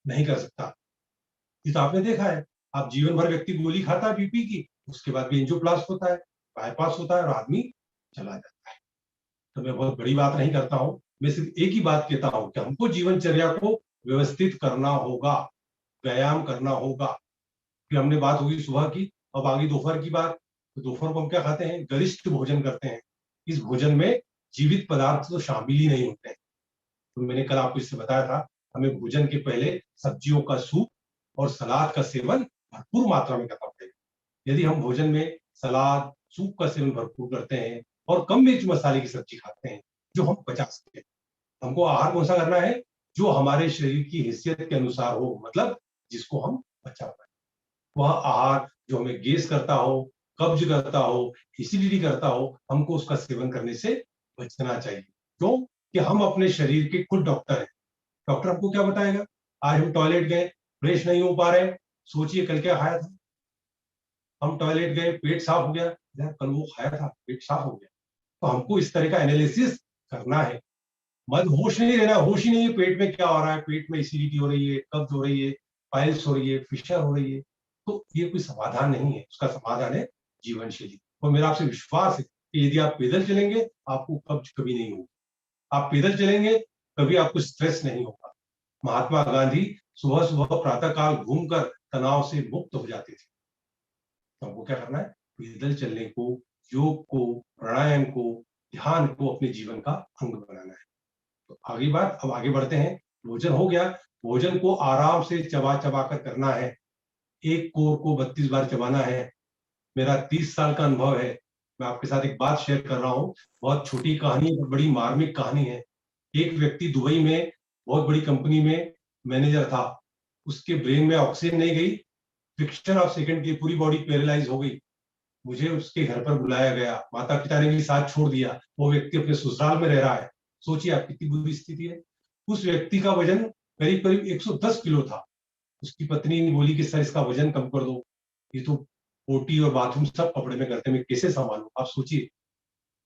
B: नहीं कर सकता। ये तो आपने देखा है, आप जीवन भर व्यक्ति गोली खाता है बीपी की, उसके बाद भी एंजियोप्लास्ट होता है, बाईपास होता है और आदमी चला जाता है। तो मैं बहुत बड़ी बात नहीं करता हूँ, मैं सिर्फ एक ही बात कहता हूँ कि हमको जीवनचर्या को व्यवस्थित करना होगा, व्यायाम करना होगा। फिर हमने बात होगी सुबह की, अब आगे दोपहर की बात। तो दोपहर को हम क्या खाते हैं? गरिष्ठ भोजन करते हैं। इस भोजन में जीवित पदार्थ तो शामिल ही नहीं होते हैं। तो मैंने कल आपको इससे बताया था, हमें भोजन के पहले सब्जियों का सूप और सलाद का सेवन भरपूर मात्रा में करना पड़ेगा। यदि हम भोजन में सलाद, सूप का सेवन भरपूर करते हैं और कम मिर्च मसाले की सब्जी खाते हैं जो हम पचा सकते हैं, हमको आहार कौन सा करना है? जो हमारे शरीर की हैसियत के अनुसार हो, मतलब जिसको हम पचा पाए। वह आहार जो हमें गैस करता हो, कब्ज करता हो, एसिडिटी करता हो, हमको उसका सेवन करने से बचना चाहिए। क्यों? कि हम अपने शरीर के खुद डॉक्टर हैं। डॉक्टर हमको क्या बताएगा? आज हम टॉयलेट गए, फ्रेश नहीं हो पा रहे, सोचिए कल क्या खाया था। हम टॉयलेट गए, पेट साफ हो गया, यार कल वो खाया था, पेट साफ हो गया। तो हमको इस तरह का एनालिसिस करना है। मत होश नहीं रहना, होश ही नहीं है पेट में क्या हो रहा है, पेट में एसिडिटी हो रही है, कब्ज हो रही है, पाइल्स हो रही है, फिशर हो रही है। तो ये कोई समाधान नहीं है, उसका समाधान है जीवन शैली। और मेरा आपसे विश्वास है कि यदि आप पैदल चलेंगे आपको कब्ज कभी नहीं होगी। आप पैदल चलेंगे कभी आपको स्ट्रेस नहीं होगा। महात्मा गांधी सुबह सुबह प्रातः काल घूमकर तनाव से मुक्त हो जाते थे। तो हमको क्या करना है? पैदल चलने को, योग को, प्राणायाम को, ध्यान को अपने जीवन का अंग बनाना है। तो आगे बात, अब आगे बढ़ते हैं। भोजन हो गया, भोजन को आराम से चबा चबा कर करना है। एक कोर को 32 बार चबाना है। मेरा 30 साल का अनुभव है। मैं आपके साथ एक बात शेयर कर रहा हूँ, बहुत छोटी कहानी है, बड़ी मार्मिक कहानी है। एक व्यक्ति दुबई में बहुत बड़ी कंपनी में मैनेजर था। उसके ब्रेन में ऑक्सीजन नहीं गई, फ्रिक्शन ऑफ सेकंड की पूरी बॉडी पैरालाइज हो गई। मुझे उसके घर पर बुलाया गया, माता पिता ने भी साथ छोड़ दिया, वो व्यक्ति अपने ससुराल में रह रहा है। सोचिए आप कितनी बुरी स्थिति है। उस व्यक्ति का वजन करीब करीब 110 किलो था। उसकी पत्नी ने बोली कि सर इसका वजन कम कर दो, ये तो पोटी और बाथरूम सब कपड़े में करते, मैं कैसे संभालूं? आप सोचिए।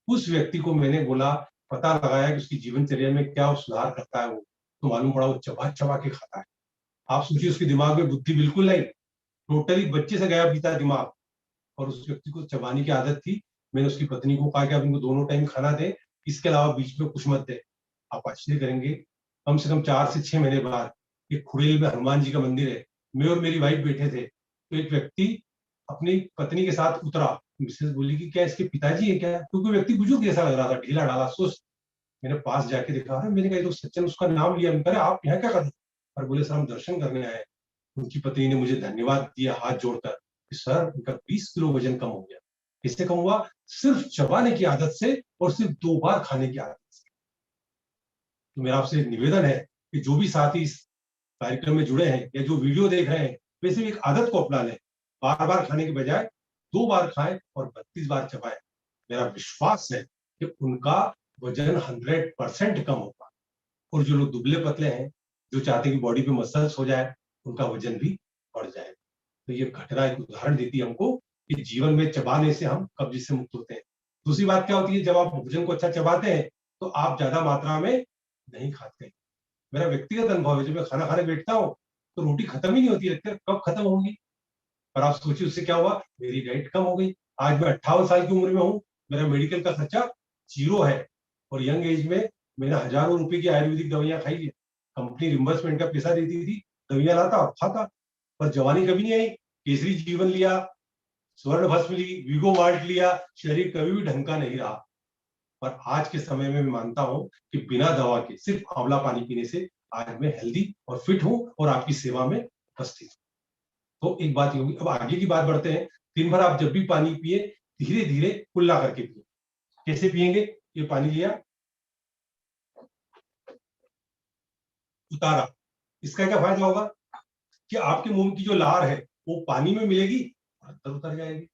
B: उस व्यक्ति को मैंने बोला, पता लगाया कि उसकी जीवनचर्या में क्या सुधार करता है वो, तो मालूम पड़ा वो चबा चबा के खाता है। आप सोचिए, उसके दिमाग में बुद्धि बिल्कुल नहीं, टोटली बच्चे से गया बीता दिमाग। और उस व्यक्ति को चबाने की आदत थी। मैंने उसकी पत्नी को कहा कि आप इनको दोनों टाइम खाना दें, इसके अलावा बीच में कुछ मत दें। आप आश्चर्य करेंगे, कम से कम 4 से 6 महीने बाद एक खुड़ेल में हनुमान जी का मंदिर है, मैं और मेरी वाइफ बैठे थे, तो एक व्यक्ति अपनी पत्नी के साथ उतरा मिसेस बोली कि क्या इसके पिताजी है क्या, क्योंकि व्यक्ति बुजुर्ग जैसा लग रहा था, ढीला ढाला सुस्त। मैंने पास जाके देखा, अरे मैंने कहा तो सज्जन, उसका नाम लिया। मैंने आप यहाँ क्या कर रहे हैं? और बोले सर हम दर्शन करने आए। उनकी पत्नी ने मुझे धन्यवाद दिया हाथ जोड़कर कि सर उनका 20 किलो वजन कम हो गया। किससे कम हुआ? सिर्फ चबाने की आदत से और सिर्फ 2 बार खाने की आदत से। तो मेरा आपसे निवेदन है कि जो भी साथी इस कार्यक्रम में जुड़े हैं या जो वीडियो देख रहे हैं, वैसे भी एक आदत को अपना लें। बार बार खाने के बजाय 2 बार खाएं और 32 बार चबाएं। मेरा विश्वास है कि उनका वजन 100% कम होगा। और जो लोग दुबले पतले हैं, जो चाहते हैं कि बॉडी पे मसल्स हो जाए, उनका वजन भी बढ़ जाए। तो ये घटना एक उदाहरण देती है हमको कि जीवन में चबाने से हम कब्ज से मुक्त होते हैं। दूसरी बात क्या होती है, जब आप भोजन को अच्छा चबाते हैं तो आप ज्यादा मात्रा में नहीं खाते। मेरा व्यक्तिगत अनुभव है, जब मैं खाना खाने बैठता हूँ तो रोटी खत्म ही नहीं होती, लगता है कब खत्म होगी। पर आप सोचिए उससे क्या हुआ, मेरी डाइट कम हो गई। आज मैं 58 साल की उम्र में हूँ, मेरा मेडिकल का खर्चा 0 है। और यंग एज में मैंने हजारों रुपए की आयुर्वेदिक दवाइयां खाई है। कंपनी रिम्बर्समेंट का पैसा देती थी, दवाइयां लाता और खाता। पर जवानी कभी नहीं आई। केसरी जीवन लिया, स्वर्ण भस्म ली, वीगो मार्ट लिया, शरीर कभी भी ढंग का नहीं रहा। पर आज के समय में मैं मानता हूं कि बिना दवा के सिर्फ आंवला पानी पीने से आज मैं हेल्दी और फिट हूं और आपकी सेवा में उपस्थित हूं। तो एक बात ये होगी, अब आगे की बात बढ़ते हैं। दिन भर आप जब भी पानी पिए, धीरे धीरे कुल्ला करके पिए। कैसे पिएंगे? ये पानी लिया, उतारा। इसका क्या फायदा होगा कि आपके मुंह की जो लार है वो पानी में मिलेगी और अंदर उतर जाएगी।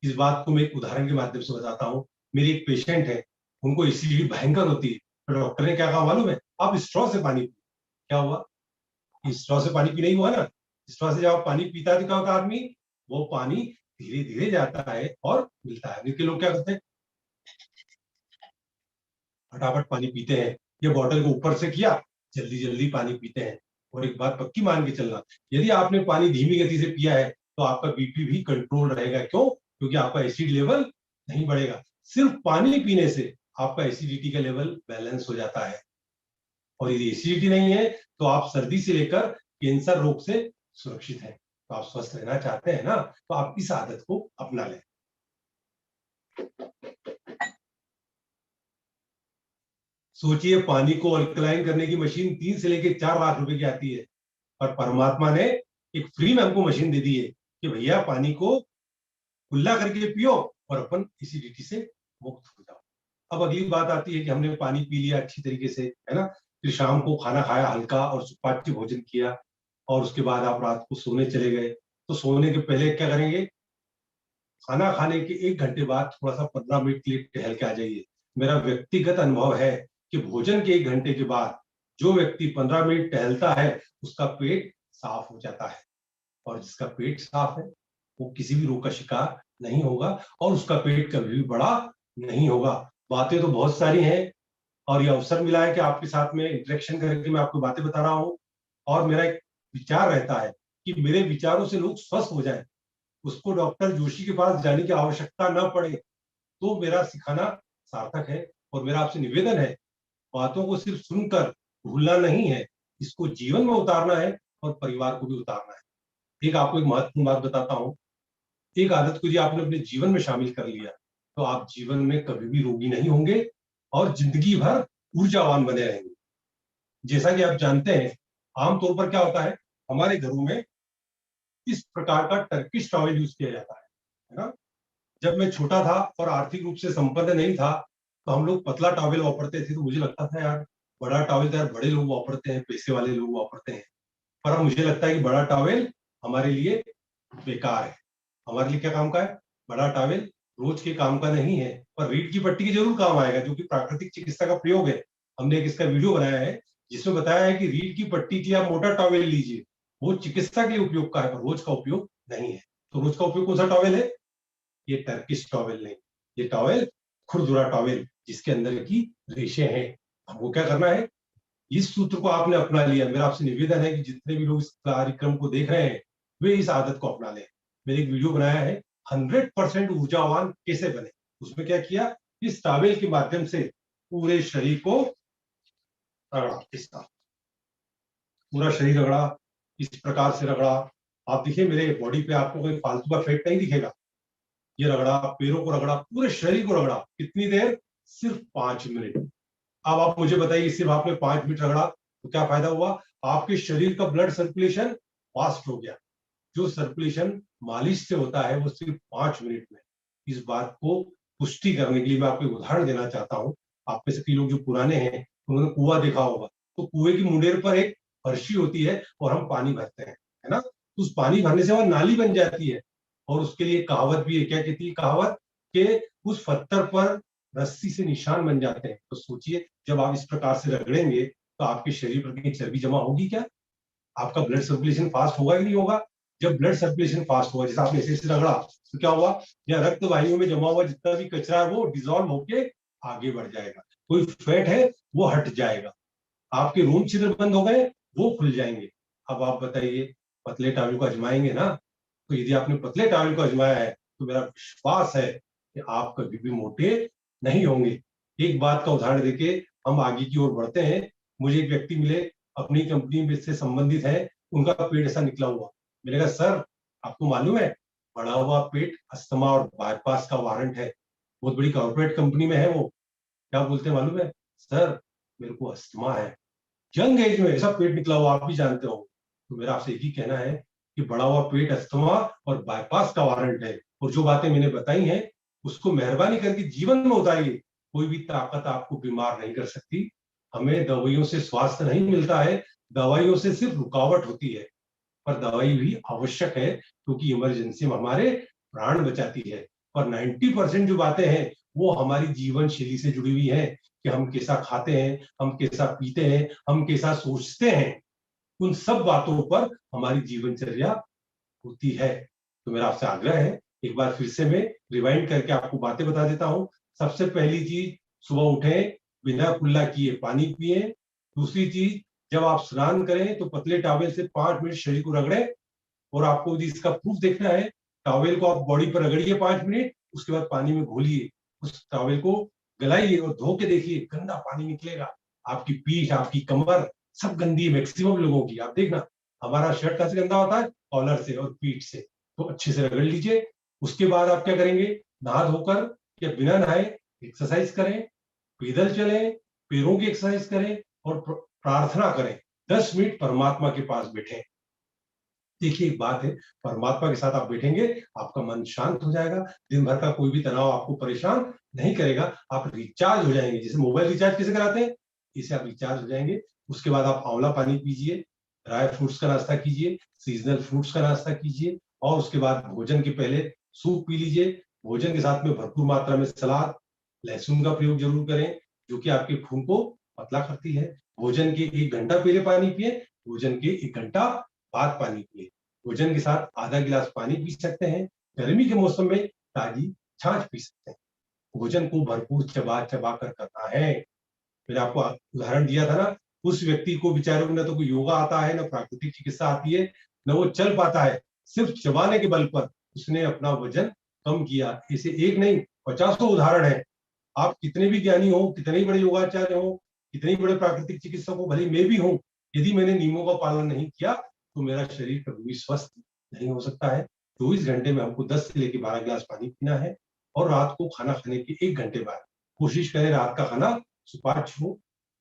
B: इस बात को मैं एक उदाहरण के माध्यम से बताता हूँ। मेरी एक पेशेंट है, उनको एसिडिटी भयंकर होती है। तो डॉक्टर ने क्या कहा मालूम है? आप स्ट्रॉ से पानी पिए। क्या हुआ? स्ट्रॉ से पानी पी नहीं हुआ ना। स्ट्रॉ से जब आप पानी पीता है तो क्या होता है, आदमी वो पानी धीरे धीरे जाता है और मिलता है। लेकिन लोग क्या करते हैं, फटाफट पानी पीते हैं। ये बॉटल को ऊपर से किया, जल्दी जल्दी पानी पीते हैं। और एक बात पक्की मान के चलना, यदि आपने पानी धीमी गति से पिया है तो आपका बीपी भी कंट्रोल रहेगा। क्यों? क्योंकि आपका एसिड लेवल नहीं बढ़ेगा। सिर्फ पानी पीने से आपका एसिडिटी का लेवल बैलेंस हो जाता है। और यदि एसिडिटी नहीं है तो आप सर्दी से लेकर कैंसर रोग से सुरक्षित हैं। तो आप स्वस्थ रहना चाहते हैं ना, तो आप इस आदत को अपना लें। सोचिए, पानी को अल्कलाइन करने की मशीन 3 से लेकर 4 लाख रुपए की आती है, पर परमात्मा ने एक फ्री में हमको मशीन दे दी है कि भैया पानी को कुल्ला करके पियो और अपन एसिडिटी से मुक्त हो जाओ। अब अगली बात आती है कि हमने पानी पी लिया अच्छी तरीके से, है ना, फिर शाम को खाना खाया हल्का और सुपाच्य भोजन किया, और उसके बाद आप रात को सोने चले गए। तो सोने के पहले क्या करेंगे? खाना खाने के 1 घंटे बाद थोड़ा सा 15 मिनट के लिए टहल के आ जाइए। मेरा व्यक्तिगत अनुभव है कि भोजन के 1 घंटे के बाद जो व्यक्ति 15 मिनट टहलता है उसका पेट साफ हो जाता है। और जिसका पेट साफ है वो किसी भी रोग का शिकार नहीं होगा और उसका पेट कभी भी बड़ा नहीं होगा। बातें तो बहुत सारी हैं, और ये अवसर मिला है कि आपके साथ में इंटरेक्शन करके मैं आपको बातें बता रहा हूँ। और मेरा एक विचार रहता है कि मेरे विचारों से लोग स्वस्थ हो जाए, उसको डॉक्टर जोशी के पास जाने की आवश्यकता न पड़े, तो मेरा सिखाना सार्थक है। और मेरा आपसे निवेदन है, बातों को सिर्फ सुनकर भूलना नहीं है, इसको जीवन में उतारना है और परिवार को भी उतारना है। एक आपको एक महत्वपूर्ण बात बताता हूँ। एक आदत को यदि आपने अपने जीवन में शामिल कर लिया तो आप जीवन में कभी भी रोगी नहीं होंगे और जिंदगी भर ऊर्जावान बने रहेंगे। जैसा कि आप जानते हैं, आमतौर पर क्या होता है, हमारे घरों में इस प्रकार का टर्किश टॉवल यूज किया जाता है ना। जब मैं छोटा था और आर्थिक रूप से संपन्न नहीं था तो हम लोग पतला टॉवल वापरते थे। तो मुझे लगता था यार, बड़ा टॉवल तो यार बड़े लोग वापरते हैं, पैसे वाले लोग वापरते हैं। पर अब मुझे लगता है कि बड़ा टॉवल हमारे लिए बेकार है। हमारे लिए क्या काम का है? बड़ा टॉवल रोज के काम का नहीं है, पर रीढ़ की पट्टी के जरूर काम आएगा, जो कि प्राकृतिक चिकित्सा का प्रयोग है। हमने एक इसका वीडियो बनाया है जिसमें बताया है कि रीढ़ की पट्टी के लिए आप मोटा टॉवल लीजिए, वो चिकित्सा के लिए उपयोग का है, पर रोज का उपयोग नहीं है। तो रोज का उपयोग कौन सा टॉवल है? ये टर्किश टॉवल नहीं, ये टॉवल खुरदुरा टॉवल जिसके अंदर की रेशे हैं। हमको क्या करना है? इस सूत्र को आपने अपना लिया। मेरा आपसे निवेदन है कि जितने भी लोग इस कार्यक्रम को देख रहे हैं वे इस आदत को अपना लें। मैंने एक वीडियो बनाया है 100% ऊर्जावान कैसे बने। उसमें क्या किया, इस टॉवल के माध्यम से पूरे शरीर को रगड़ा, इसका पूरा शरीर रगड़ा, इस प्रकार से रगड़ा। आप देखिए मेरे बॉडी पे आपको कोई फालतू का फैट नहीं दिखेगा। ये रगड़ा, पैरों को रगड़ा, पूरे शरीर को रगड़ा। कितनी देर? सिर्फ 5 मिनट। अब आप मुझे बताइए, सिर्फ आपने 5 मिनट रगड़ा तो क्या फायदा हुआ? आपके शरीर का ब्लड सर्कुलेशन फास्ट हो गया। जो सर्कुलेशन मालिश से होता है वो सिर्फ 5 मिनट में। इस बात को पुष्टि करने के लिए मैं आपको एक उदाहरण देना चाहता हूँ। आप में से कई लोग जो पुराने हैं उन्होंने कुआं देखा होगा, तो कुएं की मुंडेर पर एक फर्शी होती है और हम पानी भरते हैं, है ना? तो उस पानी भरने से वहां नाली बन जाती है। और उसके लिए कहावत भी है, क्या कहती है कहावत? कि उस पत्थर पर रस्सी से निशान बन जाते हैं। तो सोचिए, जब आप इस प्रकार से रगड़ेंगे तो आपके शरीर पर कहीं चर्बी जमा होगी क्या? आपका ब्लड सर्कुलेशन फास्ट होगा कि नहीं होगा? जब ब्लड सर्कुलेशन फास्ट होगा, जैसे आपने ऐसे रगड़ा, तो क्या होगा? या रक्त वाहिनियों में जमा हुआ जितना भी कचरा है वो डिजोल्व होके आगे बढ़ जाएगा। कोई फैट है वो हट जाएगा। आपके रोम छिद्र बंद हो गए, वो खुल जाएंगे। अब आप बताइए, पतले टॉवल को आजमाएंगे ना? तो यदि आपने पतले टॉवल को आजमाया है तो मेरा विश्वास है कि आप कभी भी मोटे नहीं होंगे। एक बात का उदाहरण देके हम आगे की ओर बढ़ते हैं। मुझे एक व्यक्ति मिले, अपनी कंपनी में से संबंधित है, उनका पेट ऐसा निकला हुआ। मैंने कहा, सर आपको मालूम है, बढ़ा हुआ पेट अस्थमा और बाईपास का वारंट है। बहुत बड़ी कॉर्पोरेट कंपनी में है वो। क्या बोलते हैं मालूम है? सर मेरे को अस्थमा है। यंग एज में ऐसा पेट निकला हुआ, आप भी जानते हो। तो मेरा आपसे यही कहना है कि बढ़ा हुआ पेट अस्थमा और बाईपास का वारंट है। और जो बातें मैंने बताई हैं उसको मेहरबानी करके जीवन में उतारिए। कोई भी ताकत आपको बीमार नहीं कर सकती। हमें दवाइयों से स्वास्थ्य नहीं मिलता है, दवाइयों से सिर्फ रुकावट होती है। पर दवाई भी आवश्यक है, क्योंकि इमरजेंसी में हमारे प्राण बचाती है। पर 90% जो बातें हैं वो हमारी जीवन शैली से जुड़ी हुई है, कि हम कैसा खाते हैं, हम कैसा पीते हैं, हम कैसा सोचते हैं। उन सब बातों पर हमारी जीवनचर्या होती है। तो मेरा आपसे आग्रह है, एक बार फिर से मैं रिवाइंड करके आपको बातें बता देता हूं। सबसे पहली चीज, सुबह उठें, बिना कुल्ला किए पानी पिए। दूसरी चीज, जब आप स्नान करें तो पतले टॉवेल से 5 मिनट शरीर को रगड़ें। और आपको यदि इसका प्रूफ देखना है, टॉवेल को आप बॉडी पर रगड़िए 5 मिनट, उसके बाद पानी में घोलिए, उस टॉवेल को गलाइए और धो के देखिए, गंदा पानी निकलेगा। आपकी पीठ, आपकी कमर सब गंदी है, मैक्सिमम लोगों की। आप देखना, हमारा शर्ट कहाँ से गंदा होता है? कॉलर से और पीठ से। तो अच्छे से रगड़ लीजिए। उसके बाद आप क्या करेंगे? नहा धोकर या बिना नहाए एक्सरसाइज करें, पैदल चलें, पैरों की एक्सरसाइज करें और प्रार्थना करें। 10 मिनट परमात्मा के पास बैठे। देखिए, एक बात है, परमात्मा के साथ आप बैठेंगे, आपका मन शांत हो जाएगा। दिन भर का कोई भी तनाव आपको परेशान नहीं करेगा। आप रिचार्ज हो जाएंगे। जैसे मोबाइल रिचार्ज कैसे कराते हैं, इसे आप रिचार्ज हो जाएंगे। उसके बाद आप आंवला पानी पीजिए, ड्राई फ्रूट्स का नाश्ता कीजिए, सीजनल फ्रूट्स का नाश्ता कीजिए। और उसके बाद भोजन के पहले सूप पी लीजिए। भोजन के साथ में भरपूर मात्रा में सलाद, लहसुन का प्रयोग जरूर करें, जो कि आपके खून को पतला करती है। भोजन के 1 घंटा पहले पानी पिए, भोजन के 1 घंटा बाद पानी पिए। भोजन के साथ आधा गिलास पानी पी सकते हैं। गर्मी के मौसम में ताजी छाछ पी सकते हैं। भोजन को भरपूर चबा चबा कर करना है। मैंने आपको उदाहरण दिया था ना, उस व्यक्ति को बेचारे को न तो कोई योगा आता है, न प्राकृतिक चिकित्सा आती है, न वो चल पाता है। सिर्फ चबाने के बल पर उसने अपना वजन कम किया। ऐसे एक नहीं, 50 उदाहरण है। आप कितने भी ज्ञानी हो, कितने ही बड़े योगाचार्य हो, कितने ही बड़े प्राकृतिक चिकित्सक हो, भले मैं भी हूं, यदि मैंने नियमों का पालन नहीं किया तो मेरा शरीर कभी भी स्वस्थ नहीं हो सकता है। 24 घंटे में हमको 10 से लेकर 12 गिलास पानी पीना है। और रात को खाना खाने के 1 घंटे बाद कोशिश करें रात का खाना सुपाच्य हो।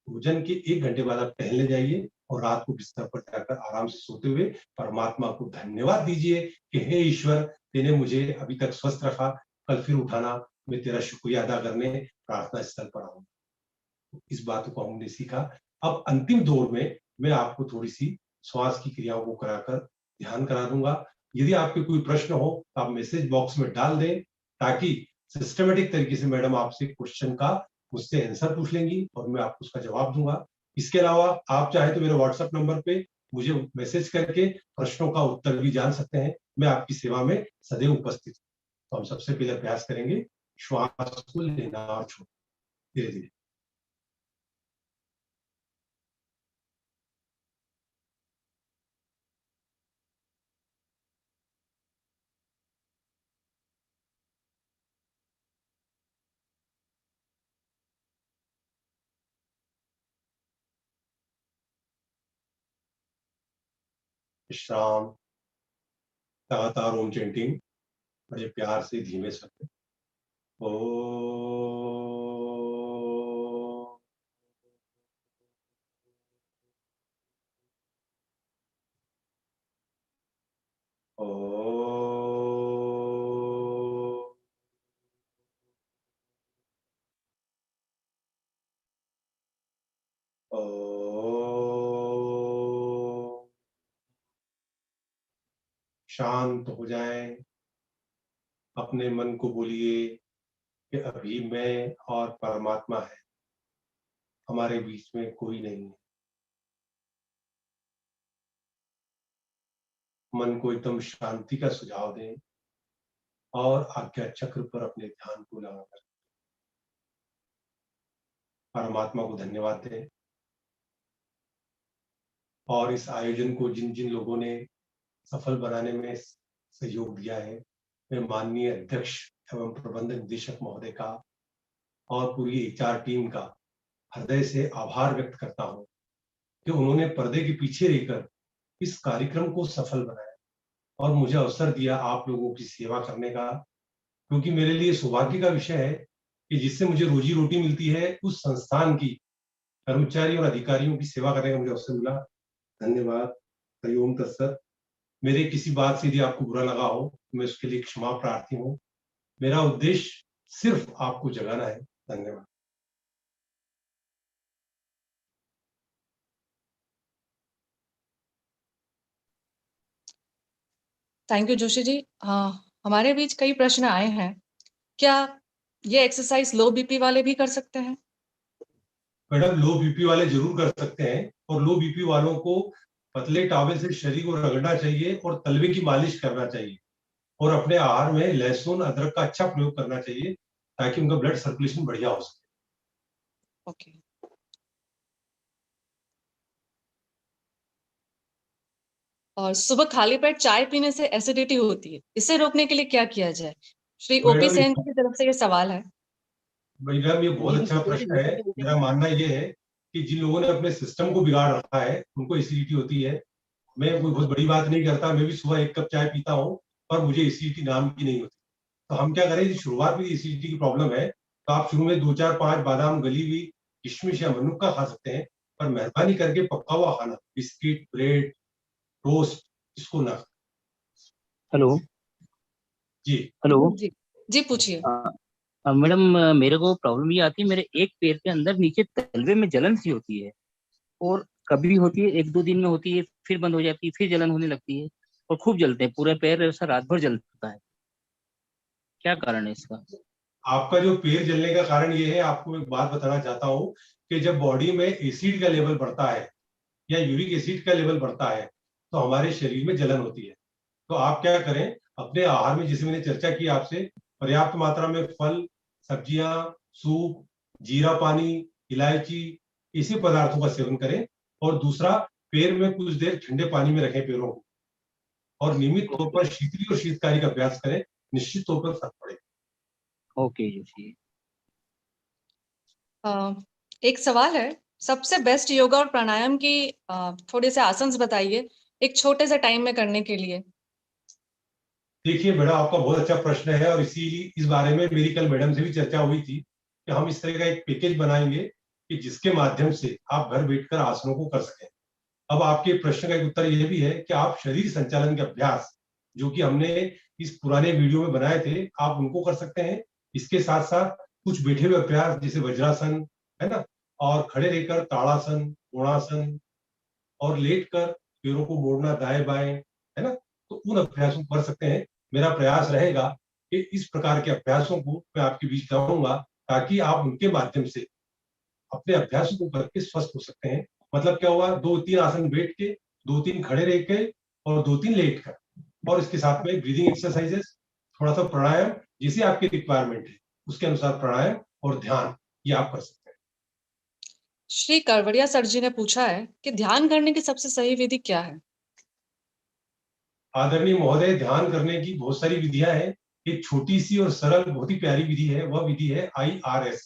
B: भोजन के 1 घंटे बाद आप टहलने जाइए और रात को बिस्तर पर जाकर आराम से सोते हुए परमात्मा को धन्यवाद दीजिए कि हे ईश्वर, तेने मुझे अभी तक स्वस्थ रखा, कल फिर उठाना, मैं तेरा शुक्रिया अदा करने प्रार्थना स्थल पर आऊंगा। इस बात को हमने सीखा। अब अंतिम दौर में मैं आपको थोड़ी सी श्वास की क्रियाओं को कराकर ध्यान करा दूंगा। यदि आपके कोई प्रश्न हो तो आप मैसेज बॉक्स में डाल दें, ताकि सिस्टमेटिक तरीके से मैडम आपसे क्वेश्चन का मुझसे आंसर पूछ लेंगी और मैं आपको उसका जवाब दूंगा। इसके अलावा आप चाहे तो मेरे व्हाट्सएप नंबर पे मुझे मैसेज करके प्रश्नों का उत्तर भी जान सकते हैं। मैं आपकी सेवा में सदैव उपस्थित हूँ। तो हम सबसे पहले अभ्यास करेंगे श्वास को लेना और छोड़ना, धीरे धीरे। विश्राम, लगातार ओम चैंटिंग। बड़े प्यार से धीमे स्वर में ओ ओ शांत हो जाएं। अपने मन को बोलिए कि अभी मैं और परमात्मा है, हमारे बीच में कोई नहीं है। मन को एकदम शांति का सुझाव दें और आज्ञा चक्र पर अपने ध्यान को लगाकर परमात्मा को धन्यवाद दें। और इस आयोजन को जिन जिन लोगों ने सफल बनाने में सहयोग दिया है, मैं माननीय अध्यक्ष एवं प्रबंधक निदेशक महोदय का और पूरी एचआर टीम का हृदय से आभार व्यक्त करता हूं कि उन्होंने पर्दे के पीछे रहकर इस कार्यक्रम को सफल बनाया और मुझे अवसर दिया आप लोगों की सेवा करने का, क्योंकि मेरे लिए सौभाग्य का विषय है कि जिससे मुझे रोजी रोटी मिलती है, उस संस्थान की कर्मचारी और अधिकारियों की सेवा करने का मुझे अवसर मिला। धन्यवाद। हरिओम तत्सत। मेरे किसी बात से यदि आपको बुरा लगा हो तो मैं उसके लिए क्षमा प्रार्थी हूँ। मेरा उद्देश्य सिर्फ आपको जगाना है। धन्यवाद।
A: थैंक यू जोशी जी। हाँ, हमारे बीच कई प्रश्न आए हैं। क्या ये एक्सरसाइज लो बीपी वाले भी कर सकते हैं?
B: मैडम, लो बीपी वाले जरूर कर सकते हैं और लो बीपी वालों को पतले टॉवल से शरीर को रगड़ना चाहिए और तलवे की मालिश करना चाहिए और अपने आहार में लहसुन अदरक का अच्छा प्रयोग करना चाहिए ताकि उनका ब्लड सर्कुलेशन बढ़िया हो सके।
A: ओके। और सुबह खाली पेट चाय पीने से एसिडिटी होती है, इसे रोकने के लिए क्या किया जाए? श्री ओपी सेन की तरफ से ये सवाल है।
B: मैडम, ये बहुत अच्छा प्रश्न है। मेरा मानना ये है कि जिन लोगों ने अपने सिस्टम को बिगाड़ रखा है उनको एसिडिटी होती है। मैं कोई बहुत बड़ी बात नहीं करता, मैं भी सुबह 1 कप चाय पीता हूँ पर मुझे एसिडिटी नाम की नहीं होती। तो हम क्या करें, शुरुआत में एसिडिटी की प्रॉब्लम है तो आप शुरू में 2 4 5 बादाम गली हुई किशमिश या मनुक्का खा सकते हैं, पर मेहरबानी करके पका हुआ खाना, बिस्किट, ब्रेड, टोस्ट, इसको ना।
C: हेलो
B: जी
C: हेलो
A: जी जी, पूछिए।
C: मैडम, मेरे को प्रॉब्लम ये आती है, मेरे एक पैर के अंदर नीचे तलवे में जलन सी होती है और कभी होती है, 1 2 दिन में होती है, फिर बंद हो जाती है, फिर जलन होने लगती है और खूब जलते हैं, पूरा पैर ऐसा रात भर जलता है। क्या कारण है इसका?
B: आपका जो पैर जलने का कारण ये है, आपको एक बात बताना चाहता हूँ कि जब बॉडी में एसिड का लेवल बढ़ता है या यूरिक एसिड का लेवल बढ़ता है तो हमारे शरीर में जलन होती है। तो आप क्या करें, अपने आहार में, जैसे मैंने चर्चा की आपसे, पर्याप्त मात्रा में फल, सब्जियां, सूप, जीरा पानी, इलायची, इसी पदार्थों का सेवन करें। और दूसरा, पैर में कुछ देर ठंडे पानी में रखें पैरों को और नियमित तौर पर शीतली और शीतकारी का अभ्यास करें। निश्चित तौर पर फर्क पड़ेगा।
C: ओके जोशी।
A: एक सवाल है, सबसे बेस्ट योगा और प्राणायाम की थोड़े से आसन बताइए एक छोटे से टाइम में करने के लिए।
B: देखिए बेटा, आपका बहुत अच्छा प्रश्न है और इस बारे में मेरी कल मैडम से भी चर्चा हुई थी कि हम इस तरह का एक पैकेज बनाएंगे कि जिसके माध्यम से आप घर बैठकर आसनों को कर सकें। अब आपके प्रश्न का एक उत्तर यह भी है कि आप शरीर संचालन के अभ्यास जो कि हमने इस पुराने वीडियो में बनाए थे, आप उनको कर सकते हैं। इसके साथ साथ कुछ बैठे हुए अभ्यास जैसे वज्रासन, है ना, और खड़े रहकर ताड़ासन, कोणासन, और लेट कर पैरों को मोड़ना दाएं बाएं, है ना, तो उन अभ्यासों को कर सकते हैं। मेरा प्रयास रहेगा कि इस प्रकार के अभ्यासों को मैं आपके बीच लाऊंगा ताकि आप उनके माध्यम से अपने अभ्यासों को करके स्वस्थ हो सकते हैं। मतलब क्या हुआ, 2 3 आसन बैठ के, 2 3 खड़े रह के और 2 3 लेट कर, और इसके साथ में ब्रीदिंग एक्सरसाइजेस, थोड़ा सा प्राणायाम, जिसे आपकी रिक्वायरमेंट है उसके अनुसार प्राणायाम और ध्यान, ये आप कर सकते हैं।
A: श्री करवड़िया सर जी ने पूछा है कि ध्यान करने की सबसे सही विधि क्या है?
B: आदरणीय महोदय, ध्यान करने की बहुत सारी विधियां हैं। एक छोटी सी और सरल, बहुत ही प्यारी विधि है, वह विधि है IRS।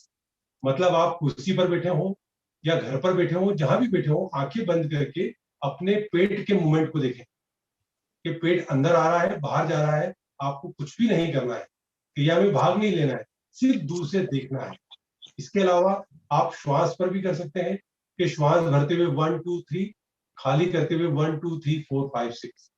B: मतलब आप कुर्सी पर बैठे हो या घर पर बैठे हो, जहां भी बैठे हो, आंखें बंद करके अपने पेट के मूवमेंट को देखें कि पेट अंदर आ रहा है, बाहर जा रहा है। आपको कुछ भी नहीं करना है, क्रिया में भाग नहीं लेना है, सिर्फ दूर से देखना है। इसके अलावा आप श्वास पर भी कर सकते हैं कि श्वास भरते हुए 1 2 3, खाली करते हुए 1 2 3 4 5 6।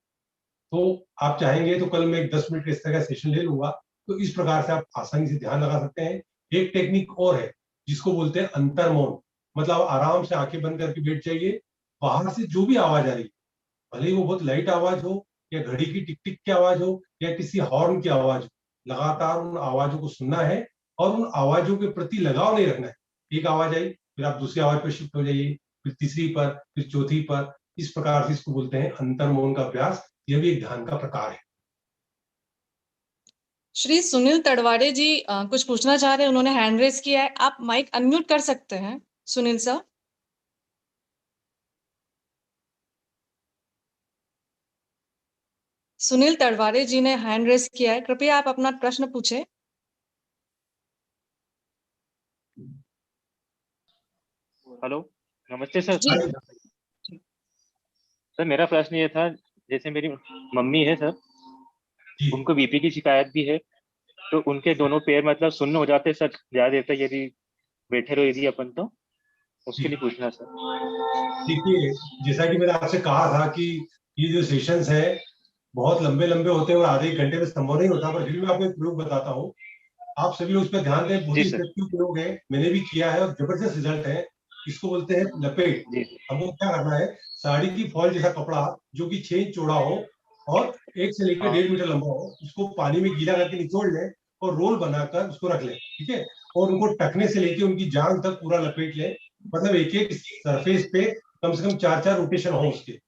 B: तो आप चाहेंगे तो कल मैं एक 10 मिनट का इस तरह का सेशन ले लूंगा। तो इस प्रकार से आप आसानी से ध्यान लगा सकते हैं। एक टेक्निक और है जिसको बोलते हैं अंतर्मौन, मतलब आराम से आंखें बंद करके बैठ जाइए। बाहर से जो भी आवाज आ रही, भले ही वो बहुत लाइट आवाज हो या घड़ी की टिक टिक की आवाज हो या किसी हॉर्न की आवाज हो, लगातार उन आवाजों को सुनना है और उन आवाजों के प्रति लगाव नहीं रखना है। एक आवाज आई, फिर आप दूसरी आवाज पर शिफ्ट हो जाइए, फिर तीसरी पर, फिर चौथी पर। इस प्रकार से इसको बोलते हैं अंतर्मौन का अभ्यास। यह भी एक ध्यान का प्रकार है।
A: श्री सुनील तड़वाड़े जी कुछ पूछना चाह रहे हैं, उन्होंने हैंड रेज किया है, आप माइक अनम्यूट कर सकते हैं सुनील सर। सुनील तड़वाड़े जी ने हैंड रेज किया है, कृपया आप अपना प्रश्न पूछें।
C: हेलो, नमस्ते सर।
A: जी
C: सर मेरा प्रश्न ये था, जैसे मेरी मम्मी है सर,
B: जी
C: उनको बीपी की शिकायत भी है, तो उनके दोनों पैर मतलब सुन्न हो जाते हैं सर ज्यादा देर तक यदि बैठे रहो यदि अपन, तो उसके लिए पूछना सर।
B: देखिए, जैसा कि मैंने आपसे कहा था कि ये जो सेशंस है बहुत लंबे लंबे होते हैं और आधे एक घंटे में संभव नहीं होता, पर फिर भी आपको एक प्रयोग बताता हूँ। आप सभी लोग उस पर ध्यान दें। बहुत
C: जी
B: ही
C: सर।
B: इफेक्टिव प्रयोग है, मैंने भी किया है और जबरदस्त रिजल्ट है। इसको बोलते हैं लपेट।
C: जी
B: हमको क्या करना है, साड़ी की फॉल जैसा कपड़ा जो कि 6 इंच चौड़ा हो और 1 से लेकर
C: हाँ
B: 1.5 मीटर लंबा हो, उसको पानी में गीला करके निचोड़ लें और रोल बनाकर उसको रख लें, ठीक है। और उनको टखने से लेके उनकी जांघ तक पूरा लपेट लें, मतलब एक एक सरफेस पे कम से कम 4 4 रोटेशन हो उसके।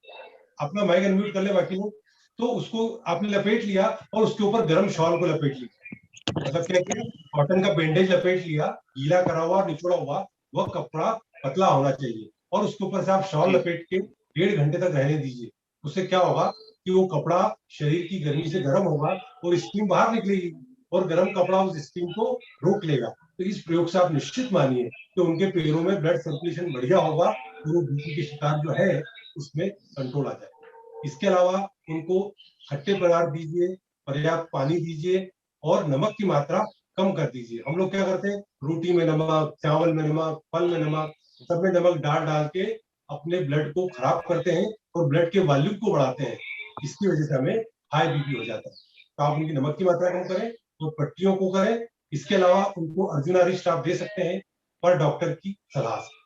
B: अपना माइक अनम्यूट कर ले बाकी लोग। तो उसको आपने लपेट लिया और उसके ऊपर गर्म शॉल को लपेट लिया, मतलब क्या किया, कॉटन का बैंडेज लपेट लिया, गीला करा हुआ निचोड़ा हुआ, वह कपड़ा पतला होना चाहिए और उसके ऊपर से आप शॉल
C: जी
B: लपेट के 1.5 घंटे तक रहने दीजिए। उससे क्या होगा कि वो कपड़ा शरीर की गर्मी से गर्म होगा और स्टीम बाहर निकलेगी और गर्म कपड़ा उस स्टीम को रोक लेगा। तो इस प्रयोग से आप निश्चित मानिए कि उनके पैरों में ब्लड सर्कुलेशन बढ़िया होगा और वो बीपी के शिकार जो है उसमें कंट्रोल आ जाए। इसके अलावा उनको खट्टे पदार्थ दीजिए, पर्याप्त पानी दीजिए और नमक की मात्रा कम कर दीजिए। हम लोग क्या करते हैं, रोटी में नमक, चावल में नमक, फल में नमक, सब में नमक डाल डाल के अपने ब्लड को खराब करते हैं और ब्लड के वॉल्यूम को बढ़ाते हैं। इसकी वजह से हमें हाई बीपी हो जाता है। तो आप उनकी नमक की मात्रा कम करें, तो पट्टियों को करें। इसके अलावा उनको अर्जुना रिस्ट आप दे सकते हैं पर डॉक्टर की सलाह से।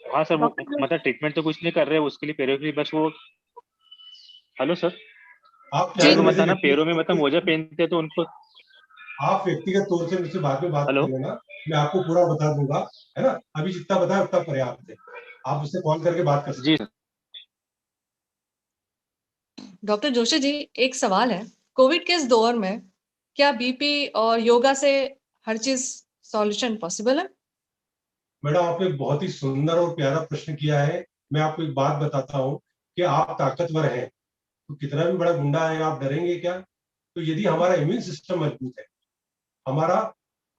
C: हाँ सर, वो मतलब ट्रीटमेंट तो कुछ नहीं कर रहे उसके लिए, पैरों के लिए बस वो। हेलो सर,
B: आप
A: जी
B: चाहे तो
C: उनको
B: वैसे
C: मतलब ना पैरों में मतलब मोजा पहनते हैं तो उनको।
B: आप व्यक्तिगत तौर से मुझसे बाद में बात
C: हेलो।
B: कर लेना, मैं आपको पूरा बता दूंगा, है ना। अभी जितना बताया उतना पर्याप्त है, आप उससे कॉल करके बात कर सकते
C: जी
B: हैं।
C: सर।
A: डॉक्टर जोशी जी, एक सवाल है, कोविड के इस दौर में क्या बीपी और योगा से हर चीज सॉल्यूशन पॉसिबल है?
B: मैडम, आपने बहुत ही सुंदर और प्यारा प्रश्न किया है। मैं आपको एक बात बताता हूँ कि आप ताकतवर हैं तो कितना भी बड़ा गुंडा आएगा आप डरेंगे क्या? तो यदि हमारा इम्यून सिस्टम मजबूत है, हमारा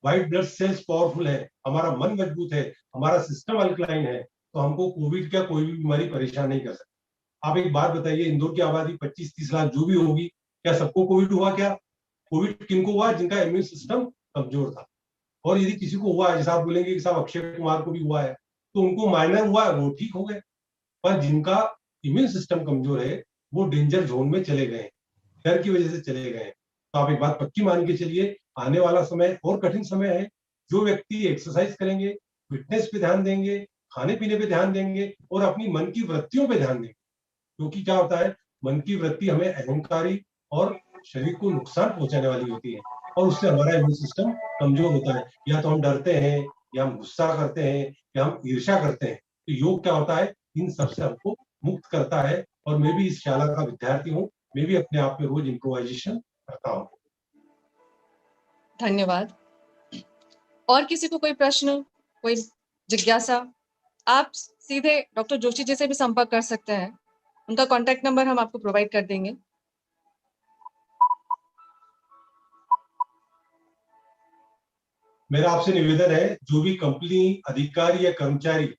B: व्हाइट ब्लड सेल्स पावरफुल है, हमारा मन मजबूत है, हमारा सिस्टम अल्कलाइन है, तो हमको कोविड का कोई भी बीमारी परेशान नहीं कर सकती। आप एक बात बताइए, इंदौर की आबादी 25 30 लाख जो भी होगी, क्या सबको कोविड हुआ क्या? कोविड किनको हुआ? जिनका इम्यून सिस्टम कमजोर था। और यदि किसी को हुआ है, जैसे आप बोलेंगे कि साहब अक्षय कुमार को भी हुआ है, तो उनको माइनर हुआ है, वो ठीक हो गए। पर जिनका इम्यून सिस्टम कमजोर है वो डेंजर जोन में चले गए, डर की वजह से चले गए। तो आप एक बात पक्की मान के चलिए, आने वाला समय और कठिन समय है। जो व्यक्ति एक्सरसाइज करेंगे, फिटनेस पे ध्यान देंगे, खाने पीने पे ध्यान देंगे और अपनी मन की वृत्तियों पे ध्यान देंगे, क्योंकि क्या होता है, मन की वृत्ति हमें अहंकारी और शरीर को नुकसान पहुंचाने वाली होती है और उससे हमारा इम्यून सिस्टम कमजोर होता है। या तो हम डरते हैं, या हम गुस्सा करते हैं, या हम ईर्ष्या करते हैं। तो योग क्या होता है, इन सबसे हमको मुक्त करता है। और मैं भी इस शाला का विद्यार्थी हूँ, मैं भी अपने आप में रोज इम्प्रोवाइजेशन करता हूँ।
A: धन्यवाद। और किसी को कोई प्रश्न, कोई जिज्ञासा, आप सीधे डॉक्टर जोशी जी से भी संपर्क कर सकते हैं, उनका कॉन्टैक्ट नंबर हम आपको प्रोवाइड कर देंगे।
B: मेरा आपसे निवेदन है, जो भी कंपनी अधिकारी या कर्मचारी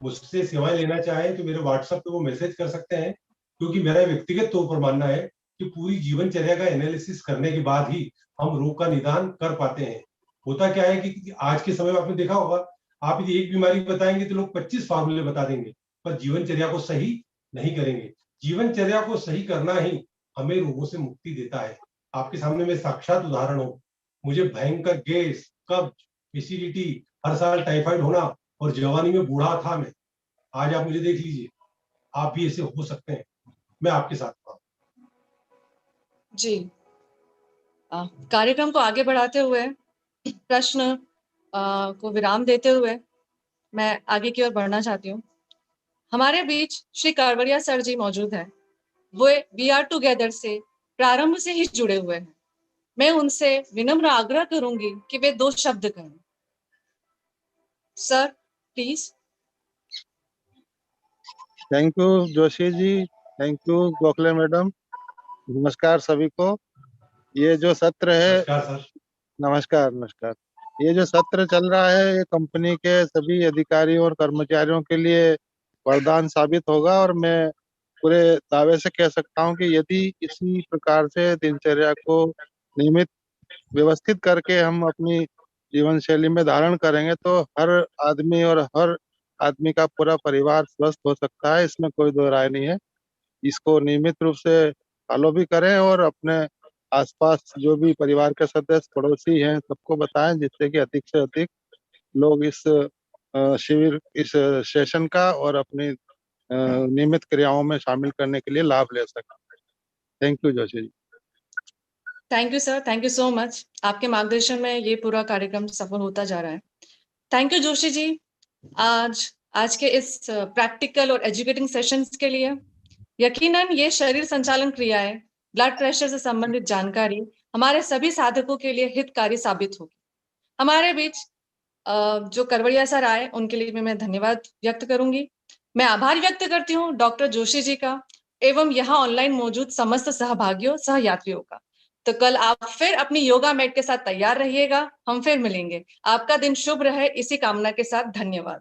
B: मुझसे सेवाएं लेना चाहे तो मेरे व्हाट्सएप पे वो मैसेज कर सकते हैं। क्योंकि मेरा व्यक्तिगत तौर पर मानना है कि पूरी जीवनचर्या का एनालिसिस करने के बाद ही हम रोग का निदान कर पाते हैं। होता क्या है कि आज के समय में आपने देखा होगा, आप यदि एक बीमारी बताएंगे तो लोग 25 फार्मूले बता देंगे, पर जीवनचर्या को सही नहीं करेंगे। जीवनचर्या को सही करना ही हमें रोगों से मुक्ति देता है। आपके सामने में साक्षात उदाहरण हो, मुझे भयंकर गैस, कब्ज, एसिडिटी, हर साल टाइफाइड होना, और जवानी में बूढ़ा था मैं। आज आप मुझे देख लीजिए, आप भी ऐसे हो सकते हैं। मैं आपके साथ हूं।
A: जी, कार्यक्रम को आगे बढ़ाते हुए, प्रश्न को विराम देते हुए मैं आगे की ओर बढ़ना चाहती हूँ। हमारे बीच श्री कारवरिया सर जी मौजूद हैं। वो वी आर टुगेदर से प्रारंभ से ही जुड़े हुए हैं। मैं उनसे विनम्र आग्रह करूंगी कि वे 2 शब्द कहें। Sir, please.
D: Thank you Joshi ji, thank you Gokhale madam. नमस्कार सभी को। ये जो सत्र है,
B: नमस्कार सर।
D: नमस्कार नमस्कार। ये जो सत्र चल रहा है, ये कंपनी के सभी अधिकारियों और कर्मचारियों के लिए वरदान साबित होगा, और मैं पूरे दावे से कह सकता हूँ कि यदि इसी प्रकार से दिनचर्या को नियमित व्यवस्थित करके हम अपनी जीवन शैली में धारण करेंगे तो हर आदमी और हर आदमी का पूरा परिवार स्वस्थ हो सकता है, इसमें कोई दो राय नहीं है। इसको नियमित रूप से फॉलो भी करें और अपने आसपास जो भी परिवार के सदस्य पड़ोसी हैं सबको बताएं, जिससे कि अधिक से अधिक लोग इस शिविर, इस सेशन का और अपनी नियमित क्रियाओं में शामिल करने के लिए लाभ ले सकें। Thank you Joshi ji.
A: Thank you sir, thank you so much. आपके मार्गदर्शन में ये पूरा कार्यक्रम सफल होता जा रहा है। थैंक यू जोशी जी, आज के इस प्रैक्टिकल और एजुकेटिंग सेशंस के लिए। यकीनन ये शरीर संचालन क्रियाएं, ब्लड प्रेशर से संबंधित जानकारी हमारे सभी साधकों के लिए हितकारी साबित होगी। हमारे बीच जो करवड़िया सर आए, उनके लिए भी मैं धन्यवाद व्यक्त करूंगी। मैं आभार व्यक्त करती हूँ डॉक्टर जोशी जी का, एवं यहाँ ऑनलाइन मौजूद समस्त सहभागियों, सहयात्रियों का। तो कल आप फिर अपनी योगा मैट के साथ तैयार रहिएगा। हम फिर मिलेंगे। आपका दिन शुभ रहे, इसी कामना के साथ। धन्यवाद।